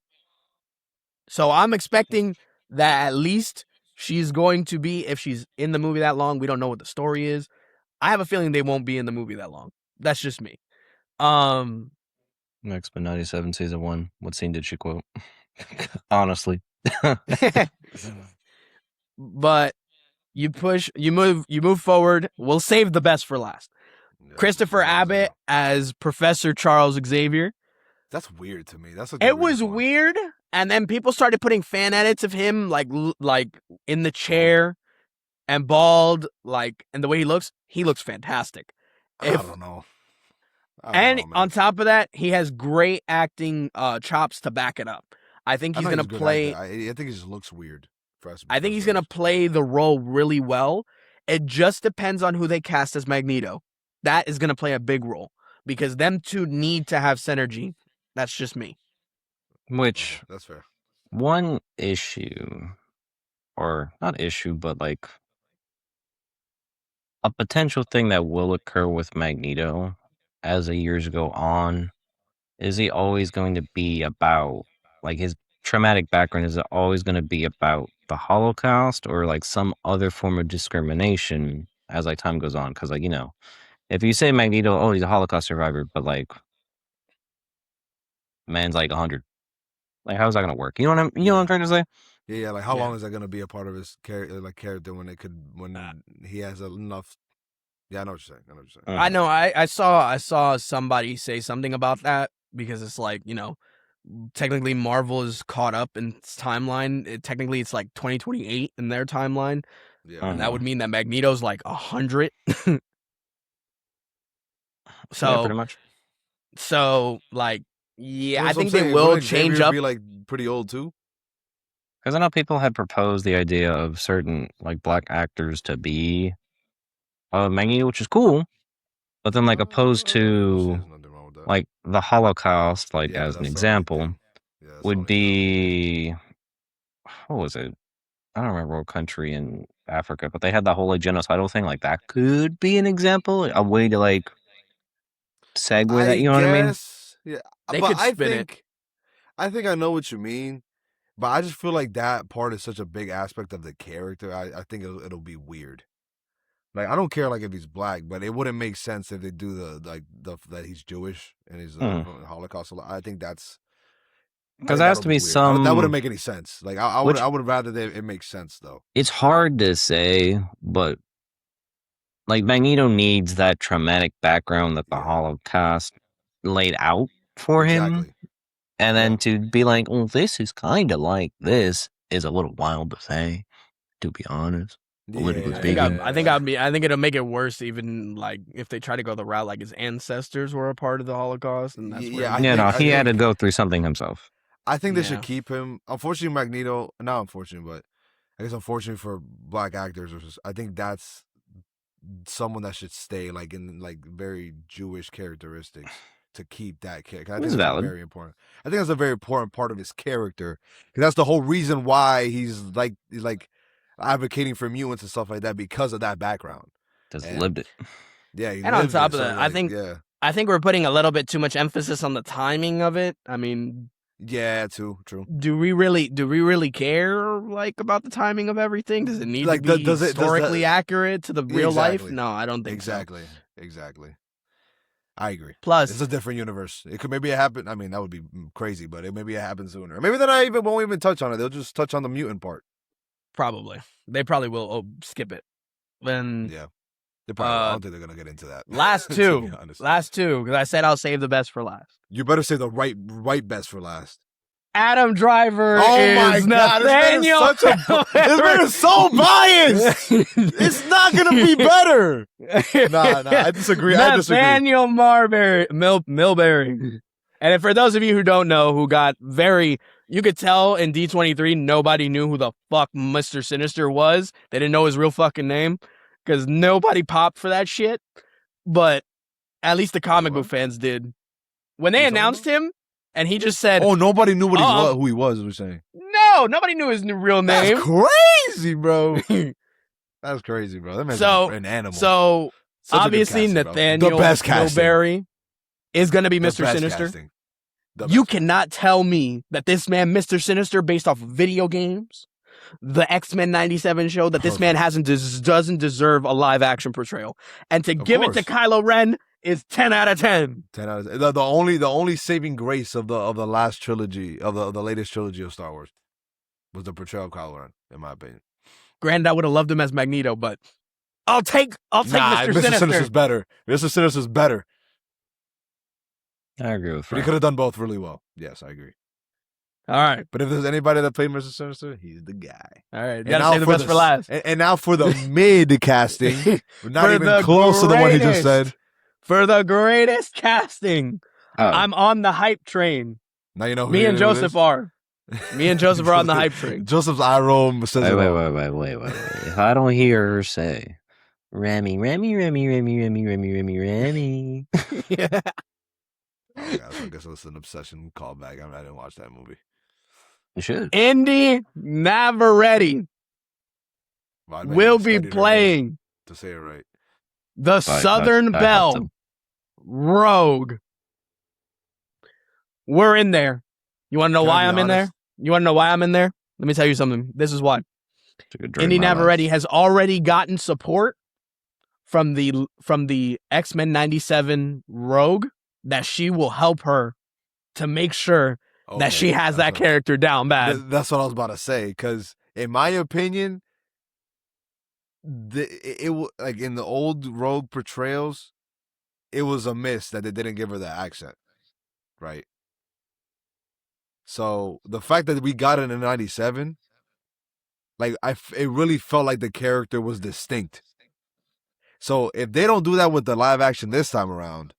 [SPEAKER 1] So I'm expecting that at least she's going to be, if she's in the movie that long, we don't know what the story is. I have a feeling they won't be in the movie that long. That's just me.
[SPEAKER 3] X-Men 97 season 1. What scene did she quote? Honestly.
[SPEAKER 1] But you move forward. We'll save the best for last. Yeah, Christopher Abbott as Professor Charles Xavier.
[SPEAKER 2] That's weird to me.
[SPEAKER 1] It was weird, and then people started putting fan edits of him like in the chair and bald, like, and the way he looks fantastic.
[SPEAKER 2] I don't know.
[SPEAKER 1] And on top of that, he has great acting chops to back it up. I think he's gonna play.
[SPEAKER 2] I think he just looks weird.
[SPEAKER 1] I think he's gonna play the role really well. It just depends on who they cast as Magneto. That is gonna play a big role because them two need to have synergy. That's just me.
[SPEAKER 3] Which
[SPEAKER 2] that's fair.
[SPEAKER 3] One issue, or not issue, but like a potential thing that will occur with Magneto as the years go on, is he always going to be about, like, his traumatic background, is it always going to be about the Holocaust or like some other form of discrimination as like time goes on? Because like, you know, if you say Magneto, oh, he's a Holocaust survivor, but like man's like 100, like how's that gonna work? You know what I'm trying to say?
[SPEAKER 2] Yeah, like how long is that gonna be a part of his character when he has enough? Yeah, I know what you're saying.
[SPEAKER 1] I know. I saw somebody say something about that because it's like, you know, technically Marvel is caught up in its timeline. Technically, it's like 2028 in their timeline. Yeah, and that would mean that Magneto's like 100. So
[SPEAKER 3] yeah, pretty much.
[SPEAKER 1] So like, yeah, I think they will change up.
[SPEAKER 2] Be like pretty old too.
[SPEAKER 3] Because I know people had proposed the idea of certain like black actors to be Magneto, which is cool, but then like opposed to like the Holocaust, like as an example, would be, what was it? I don't remember what country in Africa, but they had that whole like genocidal thing. Like that could be an example, a way to like segue that. You know what I mean?
[SPEAKER 2] Yeah,
[SPEAKER 1] they could spin it.
[SPEAKER 2] I think I know what you mean, but I just feel like that part is such a big aspect of the character. I think it'll be weird. Like I don't care like if he's black, but it wouldn't make sense if they do that he's Jewish and he's Holocaust. I think that's
[SPEAKER 3] because there has to be some
[SPEAKER 2] that wouldn't make any sense. Like I would rather it makes sense though.
[SPEAKER 3] It's hard to say, but like Magneto needs that traumatic background that the Holocaust laid out for him, and then to be like, "Oh, this is kind of like this," is a little wild to say, to be honest. Politically speaking,
[SPEAKER 1] I think it'll make it worse. Even like if they try to go the route like his ancestors were a part of the Holocaust, and that's
[SPEAKER 3] he had to go through something himself.
[SPEAKER 2] I think they should keep him. Unfortunately, Magneto. Not unfortunate, but I guess unfortunately for black actors, I think that's someone that should stay like in like very Jewish characteristics to keep that character. I think that's very important. I think that's a very important part of his character because that's the whole reason why he's like advocating for mutants and stuff like that because of that background.
[SPEAKER 3] Just lived it.
[SPEAKER 2] Yeah,
[SPEAKER 1] and on top of that, I think we're putting a little bit too much emphasis on the timing of it. I mean,
[SPEAKER 2] yeah, true.
[SPEAKER 1] Do we really care like about the timing of everything? Does it need to be historically accurate to the real life? No, I don't think
[SPEAKER 2] exactly.
[SPEAKER 1] so.
[SPEAKER 2] Exactly. I agree.
[SPEAKER 1] Plus,
[SPEAKER 2] it's a different universe. It could maybe it happen. I mean, that would be crazy, but maybe it happens sooner. Or maybe they won't even touch on it. They'll just touch on the mutant part.
[SPEAKER 1] probably. They probably will skip it. Then
[SPEAKER 2] Yeah. They probably. I don't think they're gonna get into that.
[SPEAKER 1] last
[SPEAKER 2] to
[SPEAKER 1] two.
[SPEAKER 2] be honest.
[SPEAKER 1] Last two, because I said I'll save the best for last.
[SPEAKER 2] You better say the right best for last.
[SPEAKER 1] Adam Driver
[SPEAKER 2] Oh
[SPEAKER 1] is
[SPEAKER 2] my God,
[SPEAKER 1] Nathaniel.
[SPEAKER 2] this man is so biased. It's not gonna be better. Nah, I disagree.
[SPEAKER 1] Nathaniel Milbury. And for those of you who don't know, who got you could tell in D23, nobody knew who the fuck Mr. Sinister was. They didn't know his real fucking name because nobody popped for that shit. But at least the comic book fans did. When they announced him, and he just said,
[SPEAKER 2] "Oh, nobody knew who he was." We're saying,
[SPEAKER 1] no, nobody knew his real name.
[SPEAKER 2] That's crazy, bro. That's crazy, bro. That man's an animal.
[SPEAKER 1] So obviously, Nathaniel Milbury is going to be Mr. Sinister. You cannot tell me that this man, Mr. Sinister, based off of video games, the X-Men 97 show, that this man doesn't deserve a live action portrayal. And to give it to Kylo Ren is 10 out of 10.
[SPEAKER 2] 10 out of 10. The only saving grace of the last trilogy, of the latest trilogy of Star Wars, was the portrayal of Kylo Ren, in my opinion.
[SPEAKER 1] Granted, I would have loved him as Magneto, but I'll take Mr. Sinister.
[SPEAKER 2] Sinister's better. Mr. Sinister's better.
[SPEAKER 3] I agree with Frank.
[SPEAKER 2] But he could have done both really well. Yes, I agree.
[SPEAKER 1] All right.
[SPEAKER 2] But if there's anybody that played Mr. Sinister, he's the guy.
[SPEAKER 1] All right. You gotta save the best for last.
[SPEAKER 2] And now for the mid casting, we're not even close to the one he just said.
[SPEAKER 1] For the greatest casting, I'm on the hype train.
[SPEAKER 2] Now you know who
[SPEAKER 1] Me and Joseph are. Me and Joseph are on the hype train.
[SPEAKER 2] Joseph's eye roll says
[SPEAKER 3] wait. If I don't hear her say, Remy.
[SPEAKER 2] Yeah. Oh, God, so I guess it's an obsession callback. I didn't watch that movie.
[SPEAKER 3] You should.
[SPEAKER 1] Indy Navarrete will be playing
[SPEAKER 2] to say it right.
[SPEAKER 1] The Southern Belle, Rogue. We're in there. You want to know why I'm in there? You want to know why I'm in there? Let me tell you something. This is why. Indy Navarrete has already gotten support from the X-Men 97 Rogue that she will help her to make sure that she has that character down bad.
[SPEAKER 2] That's what I was about to say, because in my opinion, it like in the old Rogue portrayals, it was a miss that they didn't give her that accent, right? So the fact that we got it in 97, like it really felt like the character was distinct. So if they don't do that with the live action this time around,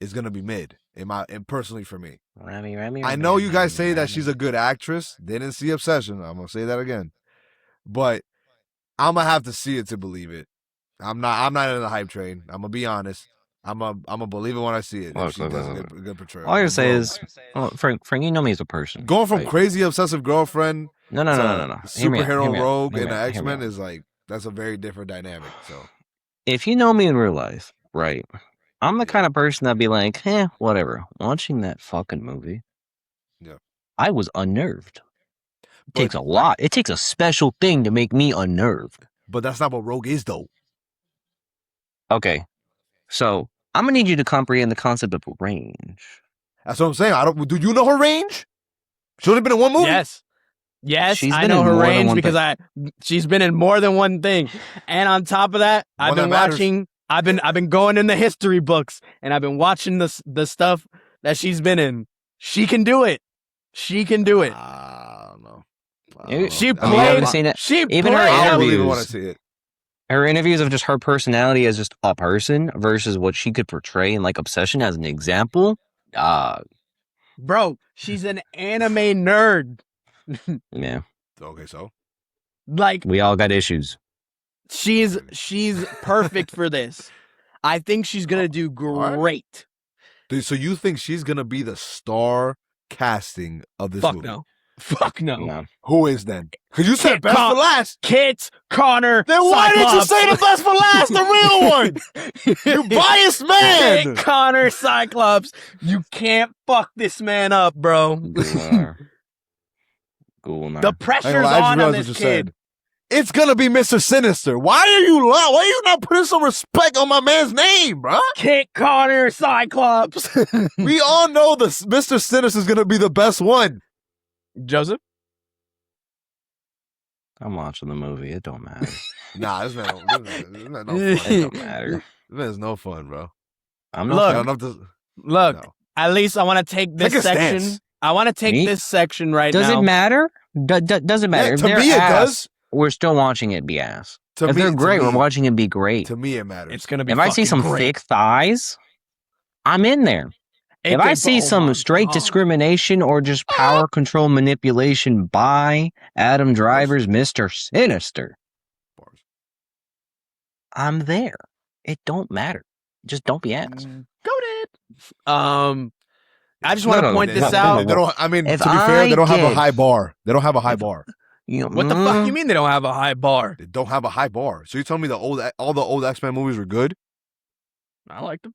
[SPEAKER 2] it's gonna be mid. And personally for me, I know you guys say that she's a good actress. Didn't see Obsession. I'm gonna say that again, but I'm gonna have to see it to believe it. I'm not in the hype train. I'm gonna be honest. I'm gonna believe it when I see it. If she does a good portrayal.
[SPEAKER 3] All I gotta say is, Frank, you know me as a person.
[SPEAKER 2] Going from crazy obsessive girlfriend,
[SPEAKER 3] no,
[SPEAKER 2] superhero Rogue and the X-Men is like, that's a very different dynamic. So,
[SPEAKER 3] if you know me in real life, right? I'm the kind of person that'd be like, whatever. Watching that fucking movie, I was unnerved. It takes a lot. It takes a special thing to make me unnerved.
[SPEAKER 2] But that's not what Rogue is, though.
[SPEAKER 3] Okay, so I'm gonna need you to comprehend the concept of range.
[SPEAKER 2] That's what I'm saying. Do you know her range? She's only been in one movie.
[SPEAKER 1] Yes, I know her range because she's been in more than one thing. And on top of that, I've been watching. I've been going in the history books and I've been watching the stuff that she's been in. She can do it. She can do it.
[SPEAKER 2] I don't know.
[SPEAKER 1] She played.
[SPEAKER 3] Even her
[SPEAKER 2] I
[SPEAKER 3] interviews.
[SPEAKER 2] really want to see it.
[SPEAKER 3] Her interviews of just her personality as just a person versus what she could portray in like Obsession as an example.
[SPEAKER 1] Bro, she's an anime nerd.
[SPEAKER 3] Yeah.
[SPEAKER 2] Okay, so
[SPEAKER 1] like
[SPEAKER 3] we all got issues.
[SPEAKER 1] She's perfect for this. I think she's gonna do great.
[SPEAKER 2] Dude, so you think she's gonna be the star casting of this movie?
[SPEAKER 1] Fuck no.
[SPEAKER 2] Who is then? Because you said best for last.
[SPEAKER 1] Kit Connor.
[SPEAKER 2] Then why didn't you say the best for last, the real one? You biased man.
[SPEAKER 1] Kit Connor Cyclops. You can't fuck this man up, bro.
[SPEAKER 3] Cool.
[SPEAKER 1] The pressure's on this kid.
[SPEAKER 2] It's gonna be Mr. Sinister. Why are you not putting some respect on my man's name, bro?
[SPEAKER 1] Kit Connor, Cyclops.
[SPEAKER 2] We all know this Mr. Sinister is gonna be the best one.
[SPEAKER 1] Joseph?
[SPEAKER 3] I'm watching the movie. It don't matter.
[SPEAKER 2] Nah, this man no fun.
[SPEAKER 3] It don't matter.
[SPEAKER 2] This man's no fun, bro.
[SPEAKER 3] I'm
[SPEAKER 1] Look,
[SPEAKER 3] not.
[SPEAKER 1] Look,
[SPEAKER 2] No.
[SPEAKER 1] at least I want to take this
[SPEAKER 2] Take a
[SPEAKER 1] section.
[SPEAKER 2] stance.
[SPEAKER 1] I want to take
[SPEAKER 3] Me?
[SPEAKER 1] this section right
[SPEAKER 3] Does
[SPEAKER 1] now.
[SPEAKER 3] it matter? Doesn't matter.
[SPEAKER 2] Yeah,
[SPEAKER 3] If
[SPEAKER 2] to
[SPEAKER 3] they're
[SPEAKER 2] me, it
[SPEAKER 3] ass,
[SPEAKER 2] does.
[SPEAKER 3] we're still watching it be ass.
[SPEAKER 2] To
[SPEAKER 3] If
[SPEAKER 2] me,
[SPEAKER 3] they're great,
[SPEAKER 2] to
[SPEAKER 3] we're
[SPEAKER 2] me,
[SPEAKER 3] watching it be great.
[SPEAKER 2] To me, it matters.
[SPEAKER 1] It's gonna be.
[SPEAKER 3] If I see some
[SPEAKER 1] great.
[SPEAKER 3] thick thighs, I'm in there. If I see some straight discrimination or just power control manipulation by Adam Driver's Mr. Sinister,
[SPEAKER 2] Bars.
[SPEAKER 3] I'm there. It don't matter. Just don't be ass.
[SPEAKER 1] Goated. I just want to
[SPEAKER 3] No,
[SPEAKER 1] point
[SPEAKER 3] no,
[SPEAKER 1] this
[SPEAKER 3] no,
[SPEAKER 1] out.
[SPEAKER 2] They don't, I mean,
[SPEAKER 3] If
[SPEAKER 2] to be fair, they don't have a
[SPEAKER 3] get-
[SPEAKER 2] high bar. They don't have a high bar.
[SPEAKER 3] You know,
[SPEAKER 1] What the fuck you mean they don't have a high bar?
[SPEAKER 2] They don't have a high bar. So you telling me all the old X-Men movies were good?
[SPEAKER 1] I liked them.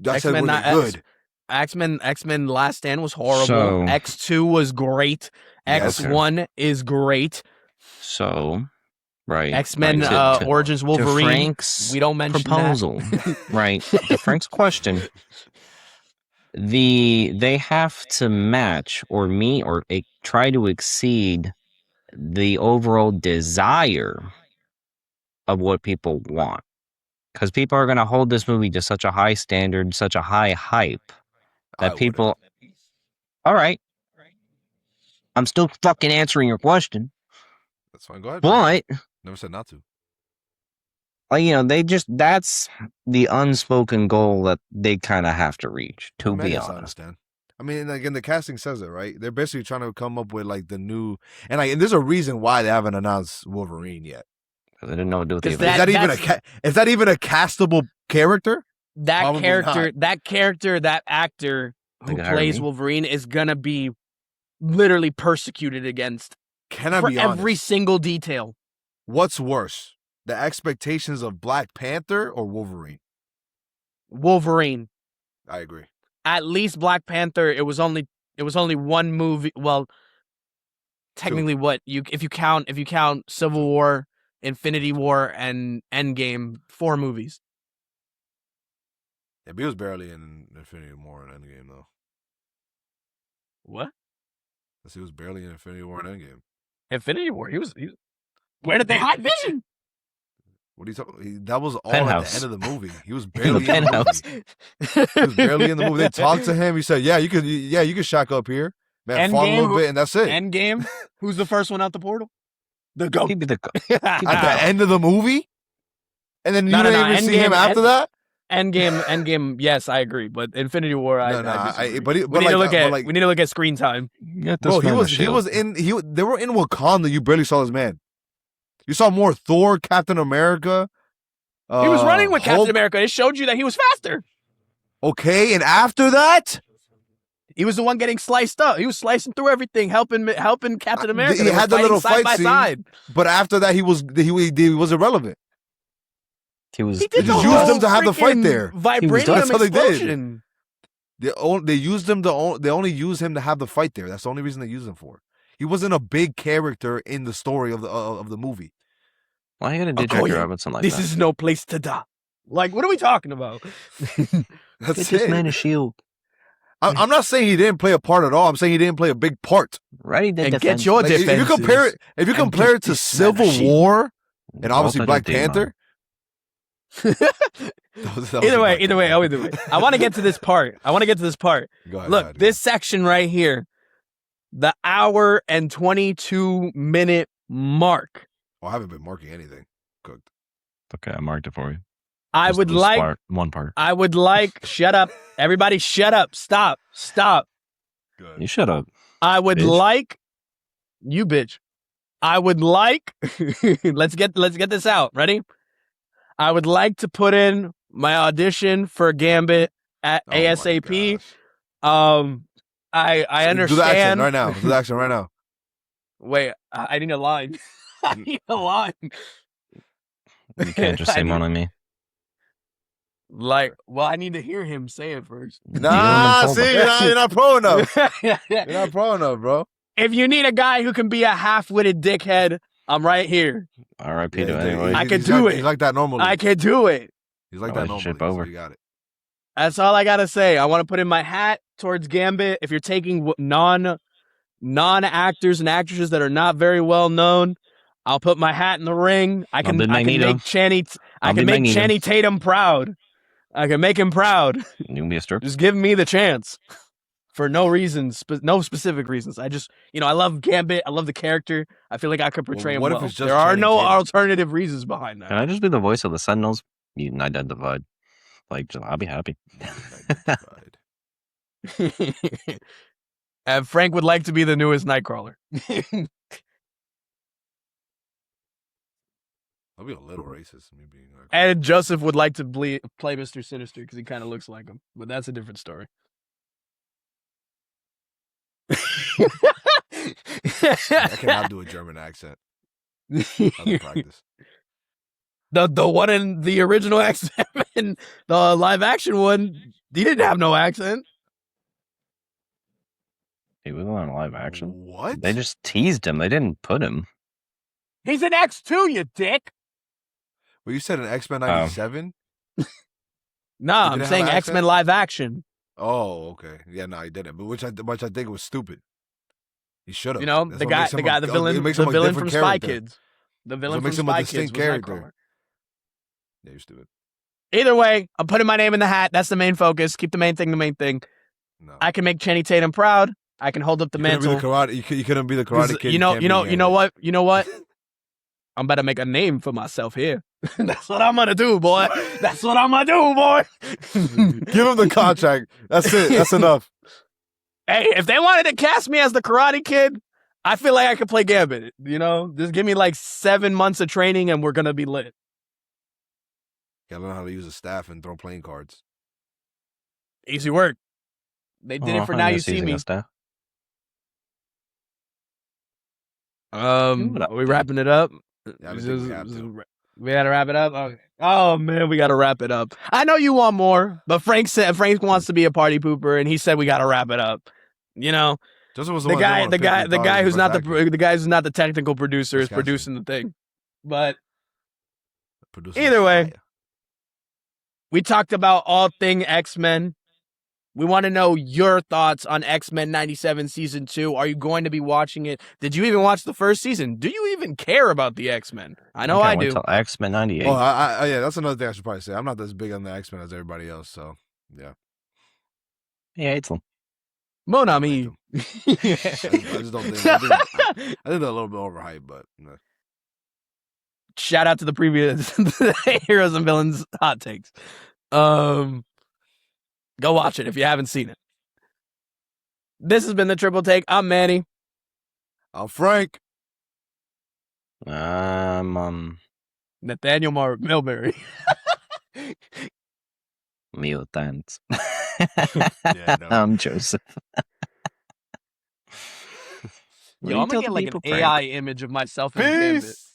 [SPEAKER 2] I said
[SPEAKER 1] X-Men
[SPEAKER 2] were
[SPEAKER 1] not
[SPEAKER 2] they good?
[SPEAKER 1] X-Men Last Stand was horrible.
[SPEAKER 3] So-
[SPEAKER 1] X2 was great.
[SPEAKER 2] Yes.
[SPEAKER 1] X1 is great.
[SPEAKER 3] So, right.
[SPEAKER 1] X-Men
[SPEAKER 3] right, to
[SPEAKER 1] Origins Wolverine.
[SPEAKER 3] Frank's
[SPEAKER 1] We don't mention
[SPEAKER 3] proposal, right? To Frank's question, they have to match or meet or try to exceed the overall desire of what people want, because people are going to hold this movie to such a high standard, such a high hype that people. All right, I'm still fucking answering your question,
[SPEAKER 2] That's fine. Go ahead.
[SPEAKER 3] but.
[SPEAKER 2] Never said not to.
[SPEAKER 3] Like, you know, that's the unspoken goal that they kind of have to reach, to
[SPEAKER 2] Man,
[SPEAKER 3] be
[SPEAKER 2] yes, I
[SPEAKER 3] honest.
[SPEAKER 2] understand. I mean, again, the casting says it, right? They're basically trying to come up with like the new, and there's a reason why they haven't announced Wolverine yet.
[SPEAKER 3] Because they didn't know what to do with the
[SPEAKER 1] Because
[SPEAKER 3] event.
[SPEAKER 2] Is that even a castable character?
[SPEAKER 1] That
[SPEAKER 2] Probably
[SPEAKER 1] character, that actor who
[SPEAKER 3] They hired
[SPEAKER 1] plays
[SPEAKER 3] me.
[SPEAKER 1] Wolverine is gonna be literally persecuted against
[SPEAKER 2] Can I
[SPEAKER 1] for
[SPEAKER 2] be honest?
[SPEAKER 1] every single detail.
[SPEAKER 2] What's worse, the expectations of Black Panther or Wolverine?
[SPEAKER 1] Wolverine.
[SPEAKER 2] I agree.
[SPEAKER 1] At least Black Panther, it was only one movie. Well, technically, if you count Civil War, Infinity War, and Endgame, 4 movies.
[SPEAKER 2] Yeah, but he was barely in Infinity War and Endgame though.
[SPEAKER 1] What?
[SPEAKER 2] He was barely in Infinity War and Endgame.
[SPEAKER 1] Infinity War. He was. Where did they hide Vision?
[SPEAKER 2] What are you talking? That was all
[SPEAKER 3] Penthouse.
[SPEAKER 2] at the end of the movie. He was barely in the
[SPEAKER 3] Penthouse.
[SPEAKER 2] movie. He was barely in the movie. They talked to him. He said, "Yeah, you can shack up here, man. Fall a
[SPEAKER 1] Endgame?
[SPEAKER 2] little bit, and that's it."
[SPEAKER 1] Endgame. Who's the first one out the portal? The goat.
[SPEAKER 3] He'd be the
[SPEAKER 2] At the end of the movie, and then you
[SPEAKER 1] No,
[SPEAKER 2] didn't even see him after that.
[SPEAKER 1] Endgame. Yes, I agree. But Infinity War, I disagree.
[SPEAKER 2] But
[SPEAKER 1] we need to look at screen time.
[SPEAKER 2] Bro, he was in. They were in Wakanda. You barely saw this man. You saw more Thor, Captain America.
[SPEAKER 1] He was running with
[SPEAKER 2] Hulk.
[SPEAKER 1] Captain America. It showed you that he was faster.
[SPEAKER 2] Okay, and after that,
[SPEAKER 1] He was the one getting sliced up. He was slicing through everything, helping Captain America.
[SPEAKER 2] he
[SPEAKER 1] They were
[SPEAKER 2] had the
[SPEAKER 1] fighting
[SPEAKER 2] little
[SPEAKER 1] side
[SPEAKER 2] fight
[SPEAKER 1] by
[SPEAKER 2] scene.
[SPEAKER 1] side.
[SPEAKER 2] but after that, he was irrelevant.
[SPEAKER 3] He was.
[SPEAKER 1] He
[SPEAKER 2] They
[SPEAKER 1] did
[SPEAKER 2] just
[SPEAKER 1] the
[SPEAKER 2] used
[SPEAKER 1] whole
[SPEAKER 2] him to have the fight
[SPEAKER 1] freaking
[SPEAKER 2] there.
[SPEAKER 1] Vibranium
[SPEAKER 2] That's how they did.
[SPEAKER 1] explosion.
[SPEAKER 2] They used him to. They only used him to have the fight there. That's the only reason they used him for. He wasn't a big character in the story of the movie.
[SPEAKER 3] Why are you gonna do
[SPEAKER 1] Okoye,
[SPEAKER 3] Jackie Robinson like
[SPEAKER 1] This
[SPEAKER 3] that?
[SPEAKER 1] is no place to die. Like, what are we talking about?
[SPEAKER 2] That's
[SPEAKER 3] Get this
[SPEAKER 2] it.
[SPEAKER 3] man a shield.
[SPEAKER 2] I'm not saying he didn't play a part at all. I'm saying he didn't play a big part.
[SPEAKER 3] Ready to
[SPEAKER 1] And
[SPEAKER 3] defend.
[SPEAKER 1] get your
[SPEAKER 2] Like, if you
[SPEAKER 1] defenses.
[SPEAKER 2] compare it,
[SPEAKER 1] and
[SPEAKER 2] to
[SPEAKER 1] get this
[SPEAKER 2] Civil
[SPEAKER 1] man a
[SPEAKER 2] War and obviously
[SPEAKER 3] Walter
[SPEAKER 2] Black
[SPEAKER 3] the Demon.
[SPEAKER 2] Panther.
[SPEAKER 1] Either way. I want to get to this part.
[SPEAKER 2] Go ahead,
[SPEAKER 1] Look,
[SPEAKER 2] go ahead.
[SPEAKER 1] this section right here, the hour and 22-minute mark.
[SPEAKER 2] Oh, I haven't been marking anything. Cooked.
[SPEAKER 3] Okay, I marked it for you.
[SPEAKER 1] I
[SPEAKER 3] Just
[SPEAKER 1] would
[SPEAKER 3] this
[SPEAKER 1] like.
[SPEAKER 3] part, one part.
[SPEAKER 1] I would like. Shut up, everybody! Shut up! Stop!
[SPEAKER 2] Good.
[SPEAKER 3] You shut up.
[SPEAKER 1] I would
[SPEAKER 3] Bitch.
[SPEAKER 1] like. You bitch. I would like. let's get this out. Ready? I would like to put in my audition for Gambit at
[SPEAKER 2] Oh my
[SPEAKER 1] ASAP.
[SPEAKER 2] gosh.
[SPEAKER 1] I understand.
[SPEAKER 2] Do the action right now. Do the action right now.
[SPEAKER 1] Wait, I need a line. I need a line.
[SPEAKER 3] You can't just say
[SPEAKER 1] I need-
[SPEAKER 3] one on me.
[SPEAKER 1] Like, well, I need to hear him say it first.
[SPEAKER 2] Nah,
[SPEAKER 3] Hold
[SPEAKER 2] see,
[SPEAKER 3] on.
[SPEAKER 2] you're not pro enough. You're not pro enough, bro.
[SPEAKER 1] If you need a guy who can be a half-witted dickhead, I'm right here.
[SPEAKER 3] R.I.P. to anyway.
[SPEAKER 1] I can do it.
[SPEAKER 2] He's like that normally.
[SPEAKER 1] I can do it.
[SPEAKER 2] He's like that normally.
[SPEAKER 3] Relationship over.
[SPEAKER 2] So you got it.
[SPEAKER 1] That's all I gotta say. I want to put in my hat towards Gambit. If you're taking non-actors and actresses that are not very well known, I'll put my hat in the ring. I can make Channing Tatum proud. I can make him proud.
[SPEAKER 3] You can be a stripper.
[SPEAKER 1] Just give me the chance. For no reasons, no specific reasons. I just, I love Gambit. I love the character. I feel like I could portray him well.
[SPEAKER 2] If it's just
[SPEAKER 1] there are no
[SPEAKER 2] Tatum?
[SPEAKER 1] alternative reasons behind that.
[SPEAKER 3] Can I just be the voice of the Sentinels? You identified. I'll be happy.
[SPEAKER 1] And Frank would like to be the newest Nightcrawler.
[SPEAKER 2] I'll be a little racist. Me being like,
[SPEAKER 1] and Joseph would like to play Mr. Sinister because he kind of looks like him. But that's a different story.
[SPEAKER 2] I cannot do a German accent. I'll practice.
[SPEAKER 1] The one in the original X-Men, the live action one, he didn't have no accent.
[SPEAKER 3] He was on live action.
[SPEAKER 2] What?
[SPEAKER 3] They just teased him. They didn't put him.
[SPEAKER 1] He's an X2, you dick.
[SPEAKER 2] Well, you said an X-Men 97?
[SPEAKER 1] No, I'm saying X-Men live action.
[SPEAKER 2] Oh, okay. Yeah, no, he didn't. But which I think was stupid. He should have.
[SPEAKER 1] The villain from Spy Kids. The villain from Spy Kids was Nightcrawler.
[SPEAKER 2] Yeah, you're stupid.
[SPEAKER 1] Either way, I'm putting my name in the hat. That's the main focus. Keep the main thing the main thing.
[SPEAKER 2] No.
[SPEAKER 1] I can make Channing Tatum proud. I can hold up the mantle.
[SPEAKER 2] You couldn't be the Karate Kid.
[SPEAKER 1] You know what? I'm about to make a name for myself here. That's what I'm gonna do, boy. That's what I'm gonna do, boy.
[SPEAKER 2] Give him the contract. That's it. That's enough.
[SPEAKER 1] Hey, if they wanted to cast me as the Karate Kid, I feel like I could play Gambit. Just give me like 7 months of training and we're gonna be lit.
[SPEAKER 2] Gotta learn how to use a staff and throw playing cards.
[SPEAKER 1] Easy work. They did it for Now You See Me. Are we wrapping it up?
[SPEAKER 2] Yeah,
[SPEAKER 1] we gotta wrap it up. Okay. Oh man, we gotta wrap it up. I know you want more, but Frank wants to be a party pooper, and he said we gotta wrap it up.
[SPEAKER 2] Joseph was
[SPEAKER 1] the guy who's not the technical producer is producing the thing. But either way, we talked about all thing X-Men. We want to know your thoughts on X-Men 97 Season 2. Are you going to be watching it? Did you even watch the first season? Do you even care about the X-Men? I know I do.
[SPEAKER 3] Until X-Men 98.
[SPEAKER 2] Oh, yeah, that's another thing I should probably say. I'm not as big on the X-Men as everybody else, so, yeah.
[SPEAKER 3] Yeah, it's them.
[SPEAKER 1] Mon ami.
[SPEAKER 2] I just don't think. I think they're a little bit overhyped, but. No.
[SPEAKER 1] Shout out to the previous Heroes and Villains hot takes. Go watch it if you haven't seen it. This has been the Triple Take. I'm Manny.
[SPEAKER 2] I'm Frank.
[SPEAKER 1] Nathaniel Milbury.
[SPEAKER 3] Mutant.
[SPEAKER 2] Yeah, no.
[SPEAKER 3] I'm Joseph.
[SPEAKER 1] Yo, I'm gonna get like an AI image of myself in Gambit.
[SPEAKER 2] Peace.